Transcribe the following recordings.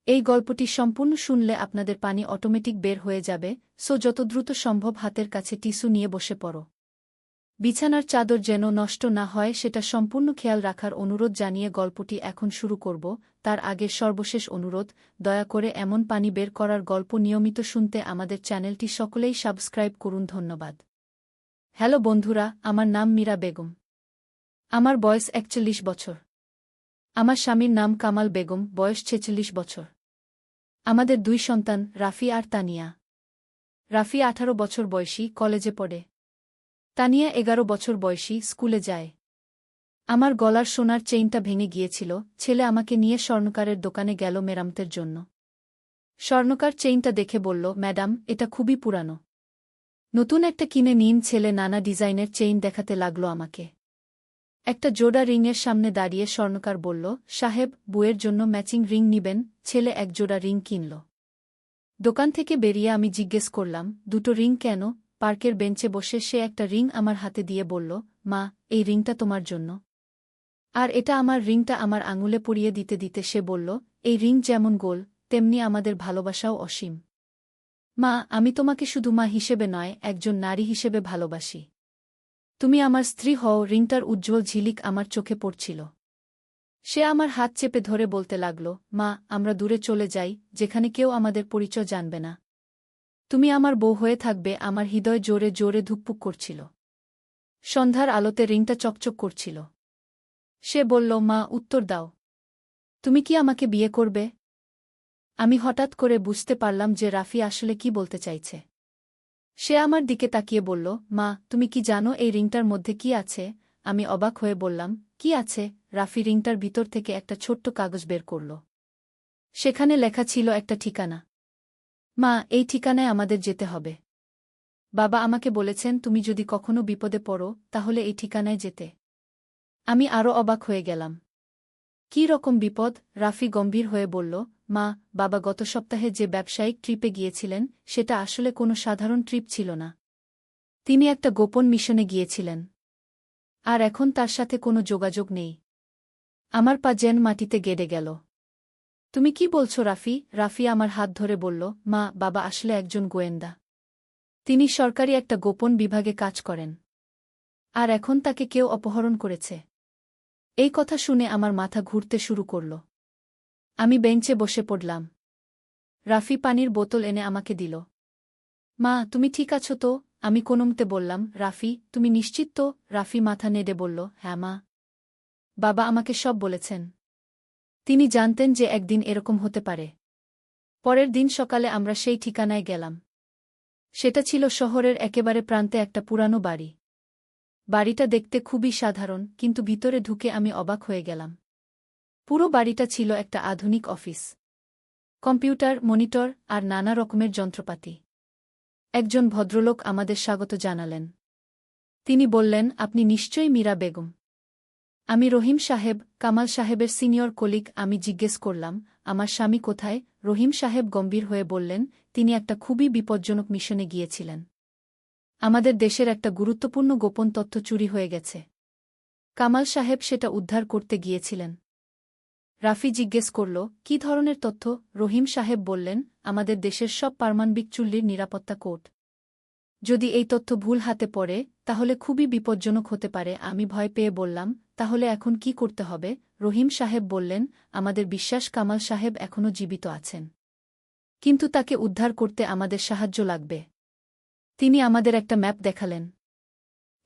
এই গল্পটি সম্পূর্ণ শুনলে আপনাদের পানি অটোমেটিক বের হয়ে যাবে, সো যত দ্রুত সম্ভব হাতের কাছে টিস্যু নিয়ে বসে পড়ো। বিছানার চাদর যেন নষ্ট না হয় সেটা সম্পূর্ণ খেয়াল রাখার অনুরোধ জানিয়ে গল্পটি এখন শুরু করব। তার আগে সর্বশেষ অনুরোধ, দয়া করে এমন পানি বের করার গল্প নিয়মিত শুনতে আমাদের চ্যানেলটি সকলেই সাবস্ক্রাইব করুন। ধন্যবাদ। হ্যালো বন্ধুরা, আমার নাম মীরা বেগম। আমার বয়স ৪১ বছর। আমার স্বামীর নাম কামাল বেগম, বয়স ৪৬ বছর। আমাদের ২ সন্তান, রাফি আর তানিয়া। রাফি ১৮ বছর বয়সী, কলেজে পড়ে। তানিয়া ১১ বছর বয়সী, স্কুলে যায়। আমার গলার সোনার চেইনটা ভেঙে গিয়েছিল, ছেলে আমাকে নিয়ে স্বর্ণকারের দোকানে গেল মেরামতের জন্য। স্বর্ণকার চেইনটা দেখে বলল, ম্যাডাম, এটা খুবই পুরানো। নতুন একটা কিনে নিন। ছেলে নানা ডিজাইনের চেইন দেখাতে লাগল আমাকে। একটা জোড়া রিংয়ের সামনে দাঁড়িয়ে স্বর্ণকার বলল, সাহেব, বউয়ের জন্য ম্যাচিং রিং নিবেন। ছেলে এক জোড়া রিং কিনল। দোকান থেকে বেরিয়ে আমি জিজ্ঞেস করলাম, দুটো রিং কেন? পার্কের বেঞ্চে বসে সে একটা রিং আমার হাতে দিয়ে বলল, মা, এই রিংটা তোমার জন্য। আর এটা আমার রিংটা আমার আঙুলে পরিয়ে দিতে দিতে সে বলল, এই রিং যেমন গোল, তেমনি আমাদের ভালোবাসাও অসীম। মা, আমি তোমাকে শুধু মা হিসেবে নয়, একজন নারী হিসেবে ভালোবাসি। তুমি আমার স্ত্রী হও। রিংটার উজ্জ্বল ঝিলিক আমার চোখে পড়ছিল। সে আমার হাত চেপে ধরে বলতে লাগল, মা, আমরা দূরে চলে যাই, যেখানে কেউ আমাদের পরিচয় জানবে না। তুমি আমার বউ হয়ে থাকবে। আমার হৃদয় জোরে জোরে ধুকপুক করছিল। সন্ধ্যার আলোতে রিংটা চকচক করছিল। সে বলল, মা, উত্তর দাও। তুমি কি আমাকে বিয়ে করবে? আমি হঠাৎ করে বুঝতে পারলাম যে রাফি আসলে কি বলতে চাইছে। সে আমার দিকে তাকিয়ে বলল, মা, তুমি কি জানো এই রিংটার মধ্যে কি আছে? আমি অবাক হয়ে বললাম, কি আছে? রাফি রিংটার ভিতর থেকে একটা ছোট্ট কাগজ বের করল। সেখানে লেখা ছিল একটা ঠিকানা। মা, এই ঠিকানায় আমাদের যেতে হবে। বাবা আমাকে বলেছেন তুমি যদি কখনো বিপদে পড়ো তাহলে এই ঠিকানায় যেতে। আমি আরও অবাক হয়ে গেলাম। কী রকম বিপদ? রাফি গম্ভীর হয়ে বলল, মা, বাবা গত সপ্তাহে যে ব্যবসায়িক ট্রিপে গিয়েছিলেন সেটা আসলে কোনো সাধারণ ট্রিপ ছিল না। তিনি একটা গোপন মিশনে গিয়েছিলেন। আর এখন তার সাথে কোনো যোগাযোগ নেই। আমার পা যেন মাটিতে গেড়ে গেল। তুমি কি বলছো রাফি? রাফি আমার হাত ধরে বলল, মা, বাবা আসলে একজন গোয়েন্দা। তিনি সরকারি একটা গোপন বিভাগে কাজ করেন। আর এখন তাকে কেউ অপহরণ করেছে। এই কথা শুনে আমার মাথা ঘুরতে শুরু করল। আমি বেঞ্চে বসে পড়লাম। রাফি পানির বোতল এনে আমাকে দিল। মা, তুমি ঠিক আছো তো? আমি কোনমতে বললাম, রাফি, তুমি নিশ্চিত তো? রাফি মাথা নেড়ে বলল, হ্যাঁ মা। বাবা আমাকে সব বলেছেন। তিনি জানতেন যে একদিন এরকম হতে পারে। পরের দিন সকালে আমরা সেই ঠিকানায় গেলাম। সেটা ছিল শহরের একেবারে প্রান্তে একটা পুরানো বাড়ি। বাড়িটা দেখতে খুবই সাধারণ, কিন্তু ভিতরে ঢুকে আমি অবাক হয়ে গেলাম। পুরো বাড়িটা ছিল একটা আধুনিক অফিস। কম্পিউটার, মনিটর আর নানা রকমের যন্ত্রপাতি। একজন ভদ্রলোক আমাদের স্বাগত জানালেন। তিনি বললেন, আপনি নিশ্চয়ই মীরা বেগম। আমি রহিম সাহেব, কামাল সাহেবের সিনিয়র কলিগ। আমি জিজ্ঞেস করলাম, আমার স্বামী কোথায়? রহিম সাহেব গম্ভীর হয়ে বললেন, তিনি একটা খুবই বিপজ্জনক মিশনে গিয়েছিলেন। আমাদের দেশের একটা গুরুত্বপূর্ণ গোপন তথ্য চুরি হয়ে গেছে। কামাল সাহেব সেটা উদ্ধার করতে গিয়েছিলেন। রাফি জিজ্ঞেস করল, কী ধরনের তথ্য? রহিম সাহেব বললেন, আমাদের দেশের সব পারমাণবিক চুল্লির নিরাপত্তা কোড। যদি এই তথ্য ভুল হাতে পড়ে তাহলে খুবই বিপজ্জনক হতে পারে। আমি ভয় পেয়ে বললাম, তাহলে এখন কি করতে হবে? রহিম সাহেব বললেন, আমাদের বিশ্বাস কামাল সাহেব এখনও জীবিত আছেন। কিন্তু তাকে উদ্ধার করতে আমাদের সাহায্য লাগবে। তিনি আমাদের একটা ম্যাপ দেখালেন।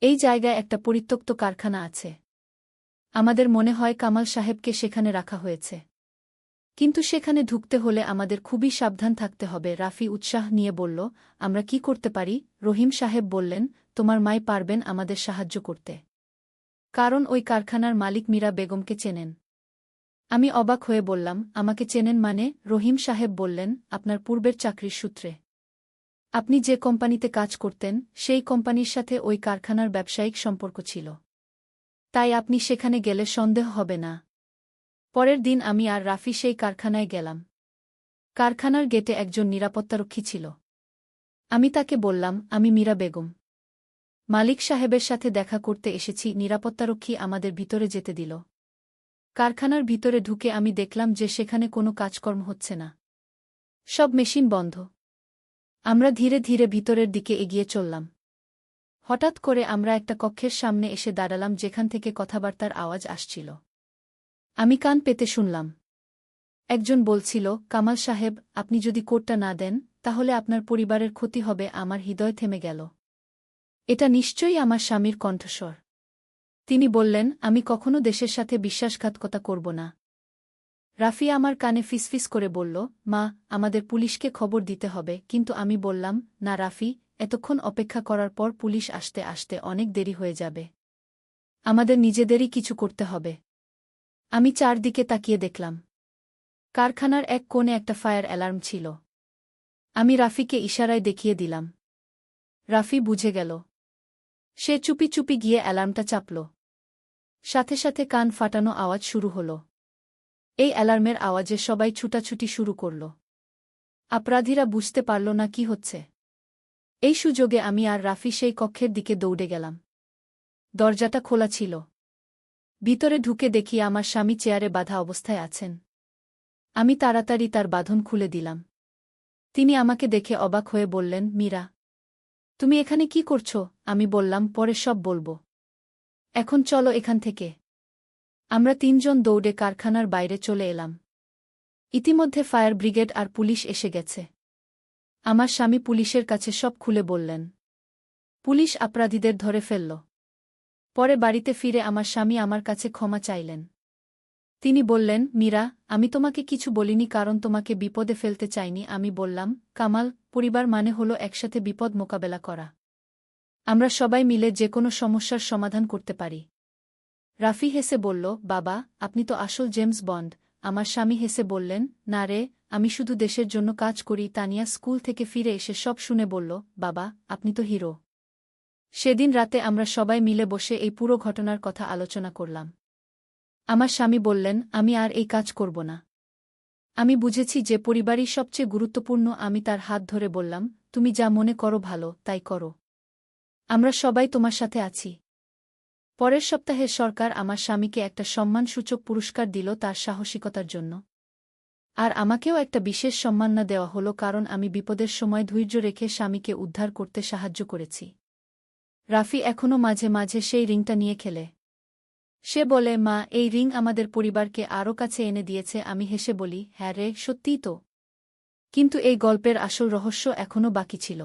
এই জায়গায় একটা পরিত্যক্ত কারখানা আছে। আমাদের মনে হয় কামাল সাহেবকে সেখানে রাখা হয়েছে। কিন্তু সেখানে ঢুকতে হলে আমাদের খুবই সাবধান থাকতে হবে। রাফি উৎসাহ নিয়ে বলল, আমরা কি করতে পারি? রহিম সাহেব বললেন, তোমার মাই পারবেন আমাদের সাহায্য করতে। কারণ ওই কারখানার মালিক মীরা বেগমকে চেনেন। আমি অবাক হয়ে বললাম, আমাকে চেনেন মানে? রহিম সাহেব বললেন, আপনার পূর্বের চাকরির সূত্রে। আপনি যে কোম্পানিতে কাজ করতেন সেই কোম্পানির সাথে ওই কারখানার ব্যবসায়িক সম্পর্ক ছিল। তাই আপনি সেখানে গেলে সন্দেহ হবে না। পরের দিন আমি আর রাফি সেই কারখানায় গেলাম। কারখানার গেটে একজন নিরাপত্তারক্ষী ছিল। আমি তাকে বললাম, আমি মীরা বেগম। মালিক সাহেবের সাথে দেখা করতে এসেছি। নিরাপত্তারক্ষী আমাদের ভিতরে যেতে দিল। কারখানার ভিতরে ঢুকে আমি দেখলাম যে সেখানে কোনো কাজকর্ম হচ্ছে না। সব মেশিন বন্ধ। আমরা ধীরে ধীরে ভিতরের দিকে এগিয়ে চললাম। হঠাৎ করে আমরা একটা কক্ষের সামনে এসে দাঁড়ালাম যেখান থেকে কথাবার্তার আওয়াজ আসছিল। আমি কান পেতে শুনলাম। একজন বলছিল, কামাল সাহেব, আপনি যদি কোডটা না দেন তাহলে আপনার পরিবারের ক্ষতি হবে। আমার হৃদয় থেমে গেল। এটা নিশ্চয়ই আমার স্বামীর কণ্ঠস্বর। তিনি বললেন, আমি কখনো দেশের সাথে বিশ্বাসঘাতকতা করব না। রাফি আমার কানে ফিসফিস করে বলল, মা, আমাদের পুলিশকে খবর দিতে হবে। কিন্তু আমি বললাম, না রাফি, এতক্ষণ অপেক্ষা করার পর পুলিশ আসতে আসতে অনেক দেরি হয়ে যাবে। আমাদের নিজেদেরই কিছু করতে হবে। আমি চারদিকে তাকিয়ে দেখলাম। কারখানার এক কোণে একটা ফায়ার অ্যালার্ম ছিল। আমি রাফিকে ইশারায় দেখিয়ে দিলাম। রাফি বুঝে গেল। সে চুপি চুপি গিয়ে অ্যালার্মটা চাপল। সাথে সাথে কান ফাটানো আওয়াজ শুরু হল। এই অ্যালার্মের আওয়াজে সবাই ছুটাছুটি শুরু করল। অপরাধীরা বুঝতে পারল না কি হচ্ছে। এই সুযোগে আমি আর রাফি সেই কক্ষের দিকে দৌড়ে গেলাম। দরজাটা খোলা ছিল। ভিতরে ঢুকে দেখি আমার স্বামী চেয়ারে বাঁধা অবস্থায় আছেন। আমি তাড়াতাড়ি তার বাঁধন খুলে দিলাম। তিনি আমাকে দেখে অবাক হয়ে বললেন, মীরা, তুমি এখানে কি করছ? আমি বললাম, পরে সব বলবো। এখন চলো এখান থেকে। আমরা তিনজন দৌড়ে কারখানার বাইরে চলে এলাম। ইতিমধ্যে ফায়ার ব্রিগেড আর পুলিশ এসে গেছে। আমার স্বামী পুলিশের কাছে সব খুলে বললেন। পুলিশ অপরাধীদের ধরে ফেলল। পরে বাড়িতে ফিরে আমার স্বামী আমার কাছে ক্ষমা চাইলেন। তিনি বললেন, মীরা, আমি তোমাকে কিছু বলিনি কারণ তোমাকে বিপদে ফেলতে চাইনি। আমি বললাম, কামাল, পরিবার মানে হলো একসাথে বিপদ মোকাবেলা করা। আমরা সবাই মিলে যে কোনো সমস্যার সমাধান করতে পারি। রাফি হেসে বলল, বাবা, আপনি তো আসল জেমস বন্ড। আমার স্বামী হেসে বললেন, না রে, আমি শুধু দেশের জন্য কাজ করি। তানিয়া স্কুল থেকে ফিরে এসে সব শুনে বলল, বাবা, আপনি তো হিরো। সেদিন রাতে আমরা সবাই মিলে বসে এই পুরো ঘটনার কথা আলোচনা করলাম। আমার স্বামী বললেন, আমি আর এই কাজ করব না। আমি বুঝেছি যে পরিবারই সবচেয়ে গুরুত্বপূর্ণ। আমি তার হাত ধরে বললাম, তুমি যা মনে করো ভালো তাই করো। আমরা সবাই তোমার সাথে আছি। পরের সপ্তাহে সরকার আমার স্বামীকে একটা সম্মানসূচক পুরস্কার দিল তার সাহসিকতার জন্য। আর আমাকেও একটা বিশেষ সম্মাননা দেওয়া হলো কারণ আমি বিপদের সময় ধৈর্য রেখে স্বামীকে উদ্ধার করতে সাহায্য করেছি। রাফি এখনও মাঝে মাঝে সেই রিংটা নিয়ে খেলে। সে বলে, মা, এই রিং আমাদের পরিবারকে আরও কাছে এনে দিয়েছে। আমি হেসে বলি, হ্যাঁ রে, সত্যিই তো। কিন্তু এই গল্পের আসল রহস্য এখনও বাকি ছিল।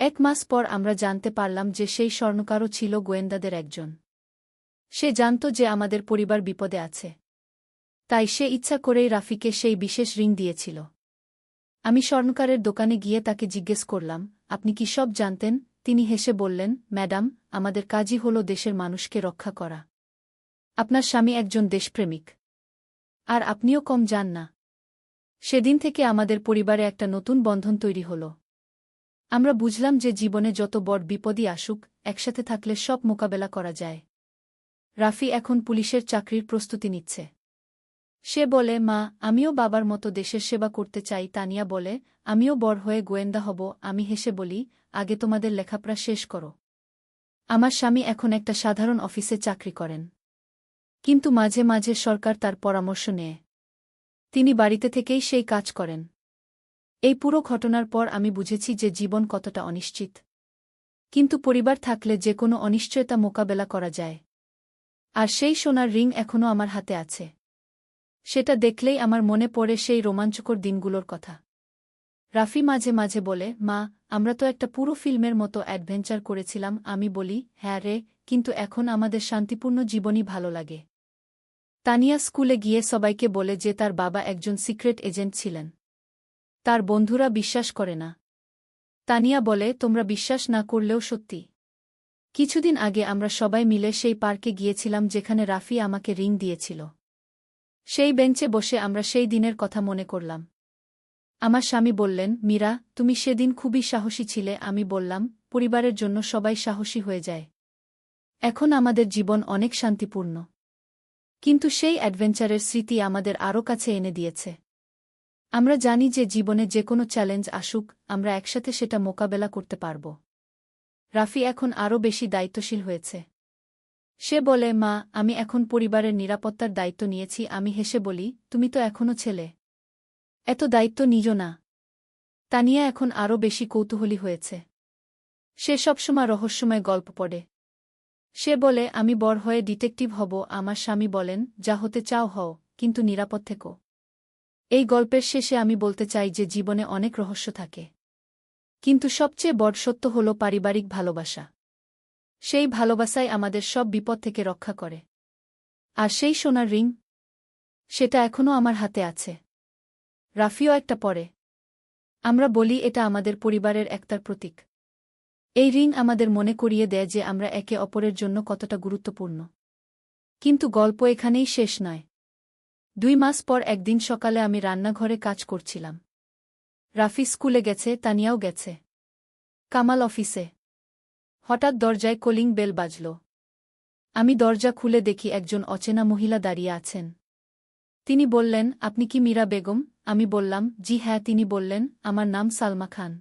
1 মাস পর আমরা জানতে পারলাম যে সেই স্বর্ণকারও ছিল গোয়েন্দাদের একজন। সে জানত যে আমাদের পরিবার বিপদে আছে। তাই সে ইচ্ছা করেই রাফিকে সেই বিশেষ রিং দিয়েছিল। আমি স্বর্ণকারের দোকানে গিয়ে তাকে জিজ্ঞেস করলাম, আপনি কি সব জানতেন? তিনি হেসে বললেন, ম্যাডাম, আমাদের কাজই হল দেশের মানুষকে রক্ষা করা। আপনার স্বামী একজন দেশপ্রেমিক। আর আপনিও কম যান না। সেদিন থেকে আমাদের পরিবারে একটা নতুন বন্ধন তৈরি হল। আমরা বুঝলাম যে জীবনে যত বড় বিপদই আসুক, একসাথে থাকলে সব মোকাবেলা করা যায়। রাফি এখন পুলিশের চাকরির প্রস্তুতি নিচ্ছে। সে বলে, মা, আমিও বাবার মতো দেশের সেবা করতে চাই। তানিয়া বলে, আমিও বড় হয়ে গোয়েন্দা হব। আমি হেসে বলি, আগে তোমাদের লেখাপড়া শেষ করো। আমার স্বামী এখন একটা সাধারণ অফিসে চাকরি করেন। কিন্তু মাঝে মাঝে সরকার তার পরামর্শ নেয়। তিনি বাড়িতে থেকেই সেই কাজ করেন। এই পুরো ঘটনার পর আমি বুঝেছি যে জীবন কতটা অনিশ্চিত। কিন্তু পরিবার থাকলে যে কোনো অনিশ্চয়তা মোকাবেলা করা যায়। আর সেই সোনার রিং এখনও আমার হাতে আছে। সেটা দেখলেই আমার মনে পড়ে সেই রোমাঞ্চকর দিনগুলোর কথা। রাফি মাঝে মাঝে বলে, মা, আমরা তো একটা পুরো ফিল্মের মতো অ্যাডভেঞ্চার করেছিলাম। আমি বলি, হ্যাঁ রে, কিন্তু এখন আমাদের শান্তিপূর্ণ জীবনই ভালো লাগে। তানিয়া স্কুলে গিয়ে সবাইকে বলে যে তার বাবা একজন সিক্রেট এজেন্ট ছিলেন। তার বন্ধুরা বিশ্বাস করে না। তানিয়া বলে, তোমরা বিশ্বাস না করলেও সত্যি। কিছুদিন আগে আমরা সবাই মিলে সেই পার্কে গিয়েছিলাম যেখানে রাফি আমাকে রিং দিয়েছিল। সেই বেঞ্চে বসে আমরা সেই দিনের কথা মনে করলাম। আমার স্বামী বললেন, মীরা, তুমি সেদিন খুবই সাহসী ছিলে। আমি বললাম, পরিবারের জন্য সবাই সাহসী হয়ে যায়। এখন আমাদের জীবন অনেক শান্তিপূর্ণ। কিন্তু সেই অ্যাডভেঞ্চারের স্মৃতি আমাদের আরও কাছে এনে দিয়েছে। আমরা জানি যে জীবনে যে কোনো চ্যালেঞ্জ আসুক, আমরা একসাথে সেটা মোকাবেলা করতে পারব। রাফি এখন আরও বেশি দায়িত্বশীল হয়েছে। সে বলে, মা, আমি এখন পরিবারের নিরাপত্তার দায়িত্ব নিয়েছি। আমি হেসে বলি, তুমি তো এখনও ছেলে। এত দায়িত্ব নিজ না। তানিয়া এখন আরও বেশি কৌতূহলী হয়েছে। সে সবসময় রহস্যময় গল্প পড়ে। সে বলে, আমি বড় হয়ে ডিটেকটিভ হব। আমার স্বামী বলেন, যা হতে চাও হও, কিন্তু নিরাপদ থেকো। এই গল্পের শেষে আমি বলতে চাই যে জীবনে অনেক রহস্য থাকে, কিন্তু সবচেয়ে বড় সত্য হল পারিবারিক ভালোবাসা। সেই ভালোবাসাই আমাদের সব বিপদ থেকে রক্ষা করে। আর সেই সোনার রিং, সেটা এখনও আমার হাতে আছে। রাফিও একটা পরে। আমরা বলি এটা আমাদের পরিবারের একতার প্রতীক। এই রিং আমাদের মনে করিয়ে দেয় যে আমরা একে অপরের জন্য কতটা গুরুত্বপূর্ণ। কিন্তু গল্প এখানেই শেষ নয়। 2 মাস পর একদিন সকালে আমি রান্নাঘরে কাজ করছিলাম। রাফি স্কুলে গেছে, তানিয়াও গেছে। কামাল অফিসে। হঠাৎ দরজায় কলিং বেল বাজল। আমি দরজা খুলে দেখি একজন অচেনা মহিলা দাঁড়িয়ে আছেন। তিনি বললেন, আপনি কি মীরা বেগম? আমি বললাম, জি হ্যাঁ। তিনি বললেন, আমার নাম সালমা খান।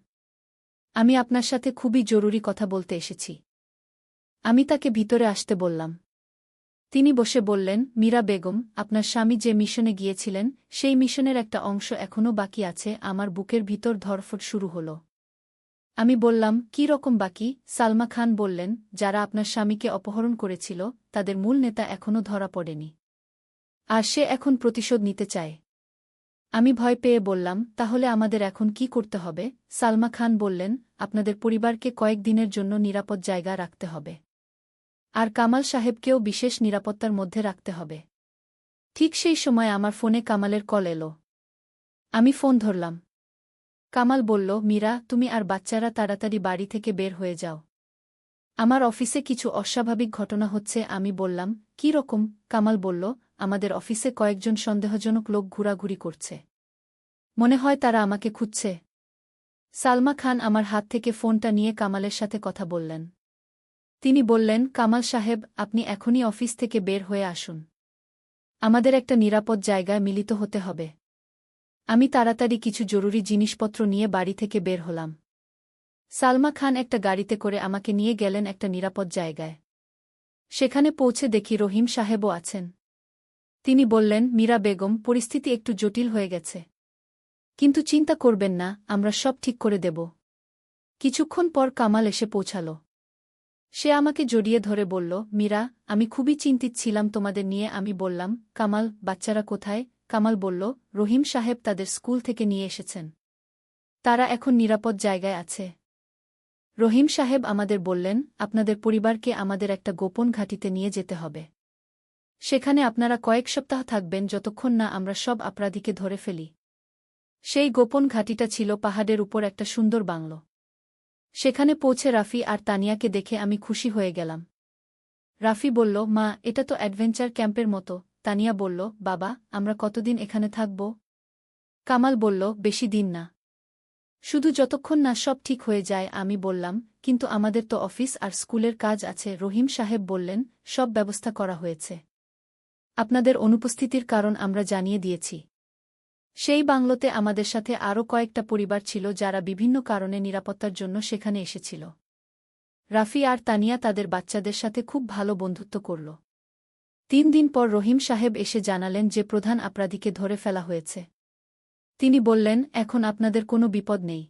আমি আপনার সাথে খুবই জরুরি কথা বলতে এসেছি। আমি তাকে ভিতরে আসতে বললাম। তিনি বসে বললেন, মীরা বেগম, আপনার স্বামী যে মিশনে গিয়েছিলেন, সেই মিশনের একটা অংশ এখনও বাকি আছে। আমার বুকের ভিতর ধরফট শুরু হল। আমি বললাম, কী রকম বাকি? সালমা খান বললেন, যারা আপনার স্বামীকে অপহরণ করেছিল, তাদের মূল নেতা এখনও ধরা পড়েনি। আর সে এখন প্রতিশোধ নিতে চায়। আমি ভয় পেয়ে বললাম, তাহলে আমাদের এখন কি করতে হবে? সালমা খান বললেন, আপনাদের পরিবারকে কয়েক দিনের জন্য নিরাপদ জায়গা রাখতে হবে। আর কামাল সাহেবকেও বিশেষ নিরাপত্তার মধ্যে রাখতে হবে। ঠিক সেই সময় আমার ফোনে কামালের কল এলো। আমি ফোন ধরলাম। কামাল বলল, মীরা, তুমি আর বাচ্চারা তাড়াতাড়ি বাড়ি থেকে বের হয়ে যাও। আমার অফিসে কিছু অস্বাভাবিক ঘটনা হচ্ছে। আমি বললাম, কী রকম? কামাল বলল, আমাদের অফিসে কয়েকজন সন্দেহজনক লোক ঘোরাঘুরি করছে। মনে হয় তারা আমাকে খুঁজছে। সালমা খান আমার হাত থেকে ফোনটা নিয়ে কামালের সাথে কথা বললেন। তিনি বললেন, কামাল সাহেব, আপনি এখনই অফিস থেকে বের হয়ে আসুন। আমাদের একটা নিরাপদ জায়গায় মিলিত হতে হবে। আমি তাড়াতাড়ি কিছু জরুরি জিনিসপত্র নিয়ে বাড়ি থেকে বের হলাম। সালমা খান একটা গাড়িতে করে আমাকে নিয়ে গেলেন একটা নিরাপদ জায়গায়। সেখানে পৌঁছে দেখি রহিম সাহেবও আছেন। তিনি বললেন, মীরা বেগম, পরিস্থিতি একটু জটিল হয়ে গেছে। কিন্তু চিন্তা করবেন না, আমরা সব ঠিক করে দেব। কিছুক্ষণ পর কামাল এসে পৌঁছাল। সে আমাকে জড়িয়ে ধরে বলল, মীরা, আমি খুবই চিন্তিত ছিলাম তোমাদের নিয়ে। আমি বললাম, কামাল, বাচ্চারা কোথায়? কামাল বলল, রহিম সাহেব তাদের স্কুল থেকে নিয়ে এসেছেন। তারা এখন নিরাপদ জায়গায় আছে। রহিম সাহেব আমাদের বললেন, আপনাদের পরিবারকে আমাদের একটা গোপন ঘাঁটিতে নিয়ে যেতে হবে। সেখানে আপনারা কয়েক সপ্তাহ থাকবেন, যতক্ষণ না আমরা সব অপরাধীকে ধরে ফেলি। সেই গোপন ঘাঁটিটা ছিল পাহাড়ের উপর একটা সুন্দর বাংলো। সেখানে পৌঁছে রাফি আর তানিয়াকে দেখে আমি খুশি হয়ে গেলাম। রাফি বলল, মা, এটা তো অ্যাডভেঞ্চার ক্যাম্পের মতো। তানিয়া বলল, বাবা, আমরা কতদিন এখানে থাকব? কামাল বলল, বেশি দিন না, শুধু যতক্ষণ না সব ঠিক হয়ে যায়। আমি বললাম, কিন্তু আমাদের তো অফিস আর স্কুলের কাজ আছে। রহিম সাহেব বললেন, সব ব্যবস্থা করা হয়েছে। আপনাদের অনুপস্থিতির কারণ আমরা জানিয়ে দিয়েছি। সেই বাংলোতে আমাদের সাথে আরও কয়েকটা পরিবার ছিল যারা বিভিন্ন কারণে নিরাপত্তার জন্য সেখানে এসেছিল। রাফি আর তানিয়া তাদের বাচ্চাদের সাথে খুব ভালো বন্ধুত্ব করল। 3 দিন পর রহিম সাহেব এসে জানালেন যে প্রধান অপরাধীকে ধরে ফেলা হয়েছে। তিনি বললেন, এখন আপনাদের কোনো বিপদ নেই।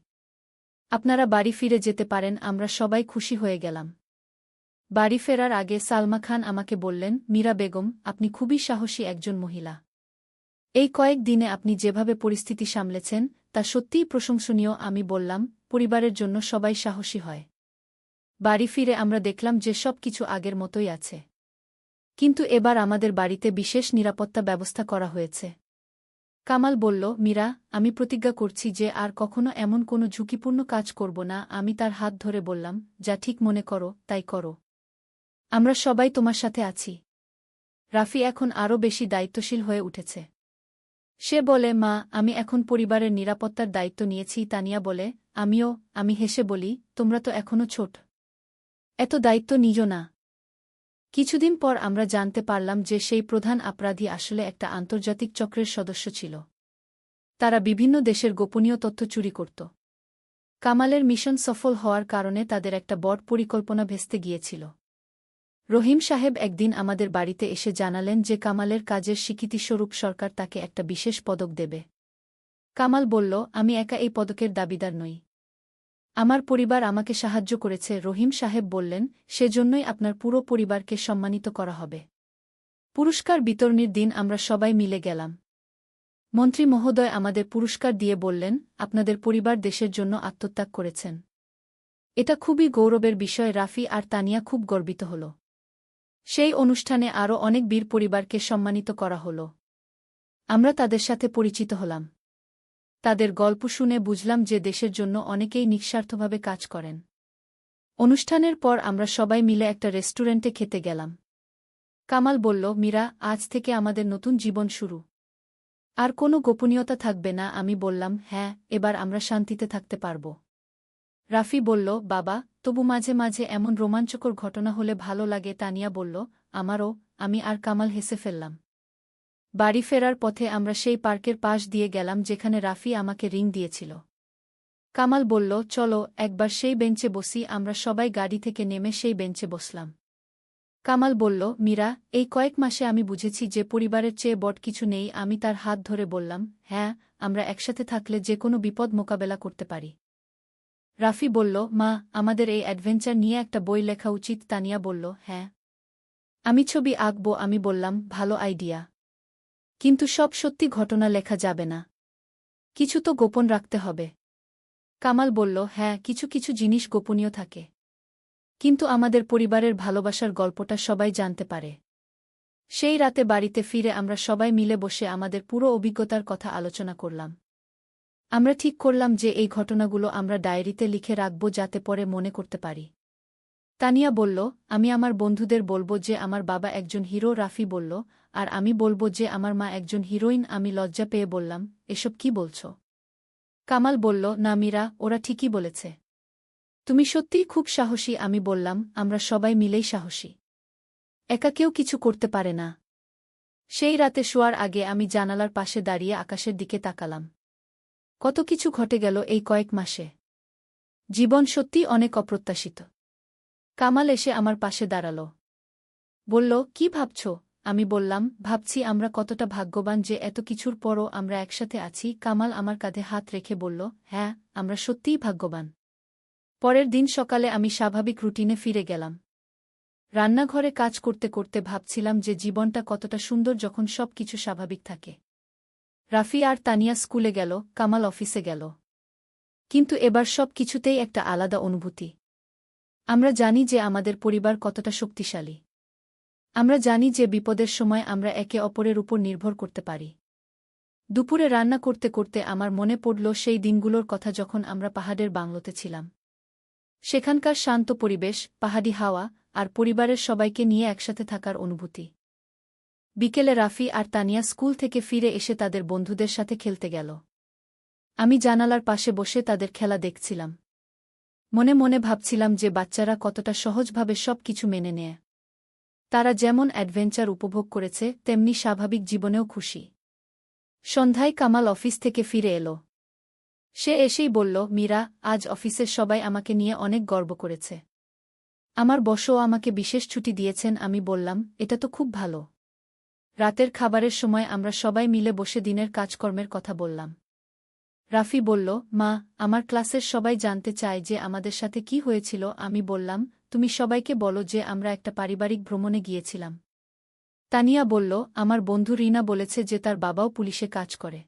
আপনারা বাড়ি ফিরে যেতে পারেন। আমরা সবাই খুশি হয়ে গেলাম। বাড়ি ফেরার আগে সালমা খান আমাকে বললেন, মীরা বেগম, আপনি খুবই সাহসী একজন মহিলা। এই কয়েক দিনে আপনি যেভাবে পরিস্থিতি সামলেছেন, তা সত্যিই প্রশংসনীয়। আমি বললাম, পরিবারের জন্য সবাই সাহসী হয়। বাড়ি ফিরে আমরা দেখলাম যে সব কিছু আগের মতোই আছে। কিন্তু এবার আমাদের বাড়িতে বিশেষ নিরাপত্তা ব্যবস্থা করা হয়েছে। কামাল বলল, মীরা, আমি প্রতিজ্ঞা করছি যে আর কখনো এমন কোনো ঝুঁকিপূর্ণ কাজ করব না। আমি তার হাত ধরে বললাম, যা ঠিক মনে করো তাই করো। আমরা সবাই তোমার সাথে আছি। রাফি এখন আরও বেশি দায়িত্বশীল হয়ে উঠেছে। সে বলে, মা, আমি এখন পরিবারের নিরাপত্তার দায়িত্ব নিয়েছি। তানিয়া বলে, আমিও। আমি হেসে বলি, তোমরা তো এখনও ছোট, এত দায়িত্ব নিজ না। কিছুদিন পর আমরা জানতে পারলাম যে সেই প্রধান অপরাধী আসলে একটা আন্তর্জাতিক চক্রের সদস্য ছিল। তারা বিভিন্ন দেশের গোপনীয় তথ্য চুরি করত। কামালের মিশন সফল হওয়ার কারণে তাদের একটা বড় পরিকল্পনা ভেস্তে গিয়েছিল। রহিম সাহেব একদিন আমাদের বাড়িতে এসে জানালেন যে কামালের কাজের স্বীকৃতিস্বরূপ সরকার তাকে একটা বিশেষ পদক দেবে। কামাল বলল, আমি একা এই পদকের দাবিদার নই। আমার পরিবার আমাকে সাহায্য করেছে। রহিম সাহেব বললেন, সেজন্যই আপনার পুরো পরিবারকে সম্মানিত করা হবে। পুরস্কার বিতরণীর দিন আমরা সবাই মিলে গেলাম। মন্ত্রী মহোদয় আমাদের পুরস্কার দিয়ে বললেন, আপনাদের পরিবার দেশের জন্য আত্মত্যাগ করেছেন। এটা খুবই গৌরবের বিষয়। রাফি আর তানিয়া খুব গর্বিত হল। সেই অনুষ্ঠানে আরও অনেক বীর পরিবারকে সম্মানিত করা হল। আমরা তাদের সাথে পরিচিত হলাম। তাদের গল্প শুনে বুঝলাম যে দেশের জন্য অনেকেই নিঃস্বার্থভাবে কাজ করেন। অনুষ্ঠানের পর আমরা সবাই মিলে একটা রেস্টুরেন্টে খেতে গেলাম। কামাল বলল, মীরা, আজ থেকে আমাদের নতুন জীবন শুরু। আর কোনো গোপনীয়তা থাকবে না। আমি বললাম, হ্যাঁ, এবার আমরা শান্তিতে থাকতে পারব। রাফি বলল, বাবা, তবু মাঝে মাঝে এমন রোমাঞ্চকর ঘটনা হলে ভালো লাগে। তানিয়া বলল, আমারও। আমি আর কামাল হেসে ফেললাম। বাড়ি ফেরার পথে আমরা সেই পার্কের পাশ দিয়ে গেলাম যেখানে রাফি আমাকে রিং দিয়েছিল। কামাল বলল, চলো একবার সেই বেঞ্চে বসি। আমরা সবাই গাড়ি থেকে নেমে সেই বেঞ্চে বসলাম। কামাল বলল, মীরা, এই কয়েক মাসে আমি বুঝেছি যে পরিবারের চেয়ে বড় কিছু নেই। আমি তার হাত ধরে বললাম, হ্যাঁ, আমরা একসাথে থাকলে যে কোনো বিপদ মোকাবেলা করতে পারি। রাফি বলল, মা, আমাদের এই অ্যাডভেঞ্চার নিয়ে একটা বই লেখা উচিত। তানিয়া বলল, হ্যাঁ, আমি ছবি আঁকব। আমি বললাম, ভালো আইডিয়া, কিন্তু সব সত্যি ঘটনা লেখা যাবে না। কিছু তো গোপন রাখতে হবে। কামাল বলল, হ্যাঁ, কিছু কিছু জিনিস গোপনীয় থাকে, কিন্তু আমাদের পরিবারের ভালোবাসার গল্পটা সবাই জানতে পারে। সেই রাতে বাড়িতে ফিরে আমরা সবাই মিলে বসে আমাদের পুরো অভিজ্ঞতার কথা আলোচনা করলাম। আমরা ঠিক করলাম যে এই ঘটনাগুলো আমরা ডায়েরিতে লিখে রাখব যাতে পরে মনে করতে পারি। তানিয়া বলল, আমি আমার বন্ধুদের বলবো যে আমার বাবা একজন হিরো। রাফি বলল, আর আমি বলবো যে আমার মা একজন হিরোইন। আমি লজ্জা পেয়ে বললাম, এসব কি বলছো? কামাল বলল, না মীরা, ওরা ঠিকই বলেছে। তুমি সত্যিই খুব সাহসী। আমি বললাম, আমরা সবাই মিলেই সাহসী। একা কেউ কিছু করতে পারে না। সেই রাতে শোয়ার আগে আমি জানালার পাশে দাঁড়িয়ে আকাশের দিকে তাকালাম। কত কিছু ঘটে গেল এই কয়েক মাসে। জীবন সত্যিই অনেক অপ্রত্যাশিত। কামাল এসে আমার পাশে দাঁড়াল। বলল, কি ভাবছ? আমি বললাম, ভাবছি আমরা কতটা ভাগ্যবান যে এত কিছুর পরও আমরা একসাথে আছি। কামাল আমার কাঁধে হাত রেখে বলল, হ্যাঁ, আমরা সত্যিই ভাগ্যবান। পরের দিন সকালে আমি স্বাভাবিক রুটিনে ফিরে গেলাম। রান্নাঘরে কাজ করতে করতে ভাবছিলাম যে জীবনটা কতটা সুন্দর যখন সব কিছু স্বাভাবিক থাকে। রাফি আর তানিয়া স্কুলে গেল, কামাল অফিসে গেল। কিন্তু এবার সব কিছুতেই একটা আলাদা অনুভূতি। আমরা জানি যে আমাদের পরিবার কতটা শক্তিশালী। আমরা জানি যে বিপদের সময় আমরা একে অপরের উপর নির্ভর করতে পারি। দুপুরে রান্না করতে করতে আমার মনে পড়ল সেই দিনগুলোর কথা যখন আমরা পাহাড়ের বাংলোতে ছিলাম। সেখানকার শান্ত পরিবেশ, পাহাড়ি হাওয়া, আর পরিবারের সবাইকে নিয়ে একসাথে থাকার অনুভূতি। বিকেলে রাফি আর তানিয়া স্কুল থেকে ফিরে এসে তাদের বন্ধুদের সাথে খেলতে গেল। আমি জানালার পাশে বসে তাদের খেলা দেখছিলাম। মনে মনে ভাবছিলাম যে বাচ্চারা কতটা সহজভাবে সব কিছু মেনে নেয়। তারা যেমন অ্যাডভেঞ্চার উপভোগ করেছে তেমনি স্বাভাবিক জীবনেও খুশি। সন্ধ্যায় কামাল অফিস থেকে ফিরে এলো। সে এসেই বলল, মীরা, আজ অফিসের সবাই আমাকে নিয়ে অনেক গর্ব করেছে। আমার বসও আমাকে বিশেষ ছুটি দিয়েছেন। আমি বললাম, এটা তো খুব ভালো। রাতের খাবারের সময় আমরা সবাই মিলে বসে দিনের কাজকর্মের কথা বললাম। রাফি বলল, মা, আমার ক্লাসের সবাই জানতে চায় যে আমাদের সাথে কি হয়েছিল। আমি বললাম, তুমি সবাইকে বলো যে আমরা একটা পারিবারিক ভ্রমণে গিয়েছিলাম। তানিয়া বলল, আমার বন্ধু রিনা বলেছে যে তার বাবাও পুলিশে কাজ করে।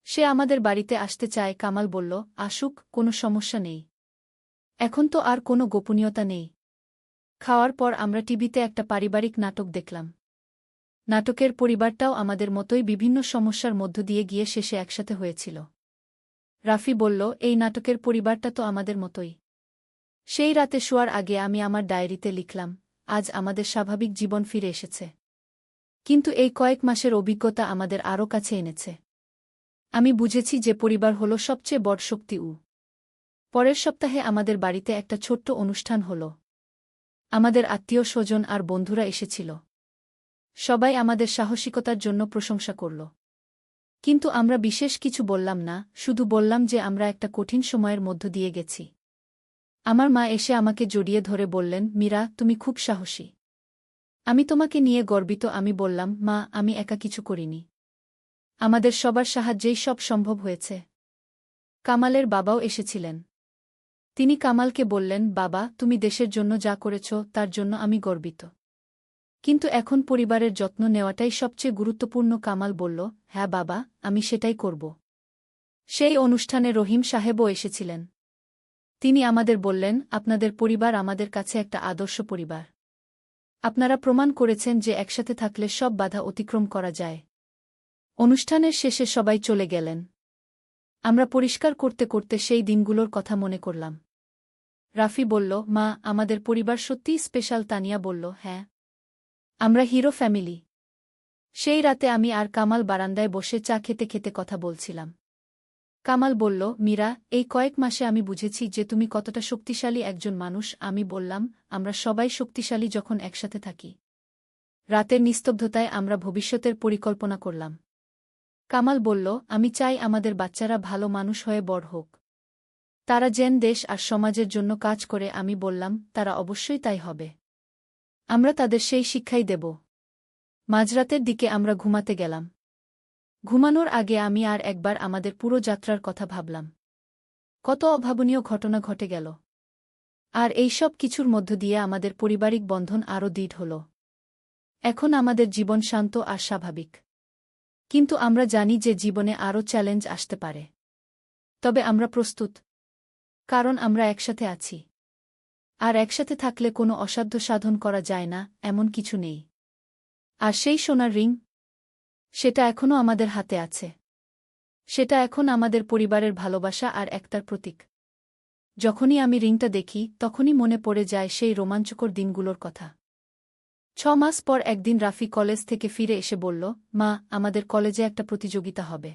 সে আমাদের বাড়িতে আসতে চায়। কামাল বলল, আসুক, কোনো সমস্যা নেই। এখন তো আর কোনো গোপনীয়তা নেই। খাওয়ার পর আমরা টিভিতে একটা পারিবারিক নাটক দেখলাম। নাটকের পরিবারটাও আমাদের মতোই বিভিন্ন সমস্যার মধ্য দিয়ে গিয়ে শেষে একসাথে হয়েছিল। রাফি বলল, এই নাটকের পরিবারটা তো আমাদের মতোই। সেই রাতে শোয়ার আগে আমি আমার ডায়েরিতে লিখলাম, আজ আমাদের স্বাভাবিক জীবন ফিরে এসেছে। কিন্তু এই কয়েক মাসের অভিজ্ঞতা আমাদের আরও কাছে এনেছে। আমি বুঝেছি যে পরিবার হল সবচেয়ে বড় শক্তি। পরের সপ্তাহে আমাদের বাড়িতে একটা ছোট্ট অনুষ্ঠান হল। আমাদের আত্মীয় স্বজন আর বন্ধুরা এসেছিল। সবাই আমাদের সাহসিকতার জন্য প্রশংসা করল। কিন্তু আমরা বিশেষ কিছু বললাম না, শুধু বললাম যে আমরা একটা কঠিন সময়ের মধ্য দিয়ে গেছি। আমার মা এসে আমাকে জড়িয়ে ধরে বললেন, মীরা, তুমি খুব সাহসী। আমি তোমাকে নিয়ে গর্বিত। আমি বললাম, মা, আমি একা কিছু করিনি। আমাদের সবার সাহায্যেই সব সম্ভব হয়েছে। কামালের বাবাও এসেছিলেন। তিনি কামালকে বললেন, বাবা, তুমি দেশের জন্য যা করেছ তার জন্য আমি গর্বিত। কিন্তু এখন পরিবারের যত্ন নেওয়াটাই সবচেয়ে গুরুত্বপূর্ণ। কামাল বলল, হ্যাঁ বাবা, আমি সেটাই করব। সেই অনুষ্ঠানে রহিম সাহেবও এসেছিলেন। তিনি আমাদের বললেন, আপনাদের পরিবার আমাদের কাছে একটা আদর্শ পরিবার। আপনারা প্রমাণ করেছেন যে একসাথে থাকলে সব বাধা অতিক্রম করা যায়। অনুষ্ঠানের শেষে সবাই চলে গেলেন। আমরা পরিষ্কার করতে করতে সেই দিনগুলোর কথা মনে করলাম। রাফি বলল, মা, আমাদের পরিবার সত্যিই স্পেশাল। তানিয়া বলল, হ্যাঁ, আমরা হিরো ফ্যামিলি। সেই রাতে আমি আর কামাল বারান্দায় বসে চা খেতে খেতে কথা বলছিলাম। কামাল বলল, মীরা, এই কয়েক মাসে আমি বুঝেছি যে তুমি কতটা শক্তিশালী একজন মানুষ। আমি বললাম, আমরা সবাই শক্তিশালী যখন একসাথে থাকি। রাতের নিস্তব্ধতায় আমরা ভবিষ্যতের পরিকল্পনা করলাম। কামাল বলল, আমি চাই আমাদের বাচ্চারা ভালো মানুষ হয়ে বড় হোক। তারা যেন দেশ আর সমাজের জন্য কাজ করে। আমি বললাম, তারা অবশ্যই তাই হবে। আমরা তাদের সেই শিক্ষাই দেব। মাঝরাতের দিকে আমরা ঘুমাতে গেলাম। ঘুমানোর আগে আমি আর একবার আমাদের পুরো যাত্রার কথা ভাবলাম। কত অভাবনীয় ঘটনা ঘটে গেল। আর এই সব কিছুর মধ্য দিয়ে আমাদের পারিবারিক বন্ধন আরও দৃঢ় হল। এখন আমাদের জীবন শান্ত আর স্বাভাবিক। কিন্তু আমরা জানি যে জীবনে আরও চ্যালেঞ্জ আসতে পারে। তবে আমরা প্রস্তুত। কারণ আমরা একসাথে আছি। আর একসাথে থাকলে কোনো অসাধ্য সাধন করা যায় না, এমন কিছু নেই। আর সেই সোনার রিং, সেটা এখনও আমাদের হাতে আছে। সেটা এখন আমাদের পরিবারের ভালোবাসা আর একতার প্রতীক। যখনই আমি রিংটা দেখি তখনই মনে পড়ে যায় সেই রোমাঞ্চকর দিনগুলোর কথা। 6 মাস পর একদিন রাফি কলেজ থেকে ফিরে এসে বলল, মা, আমাদের কলেজে একটা প্রতিযোগিতা হবে।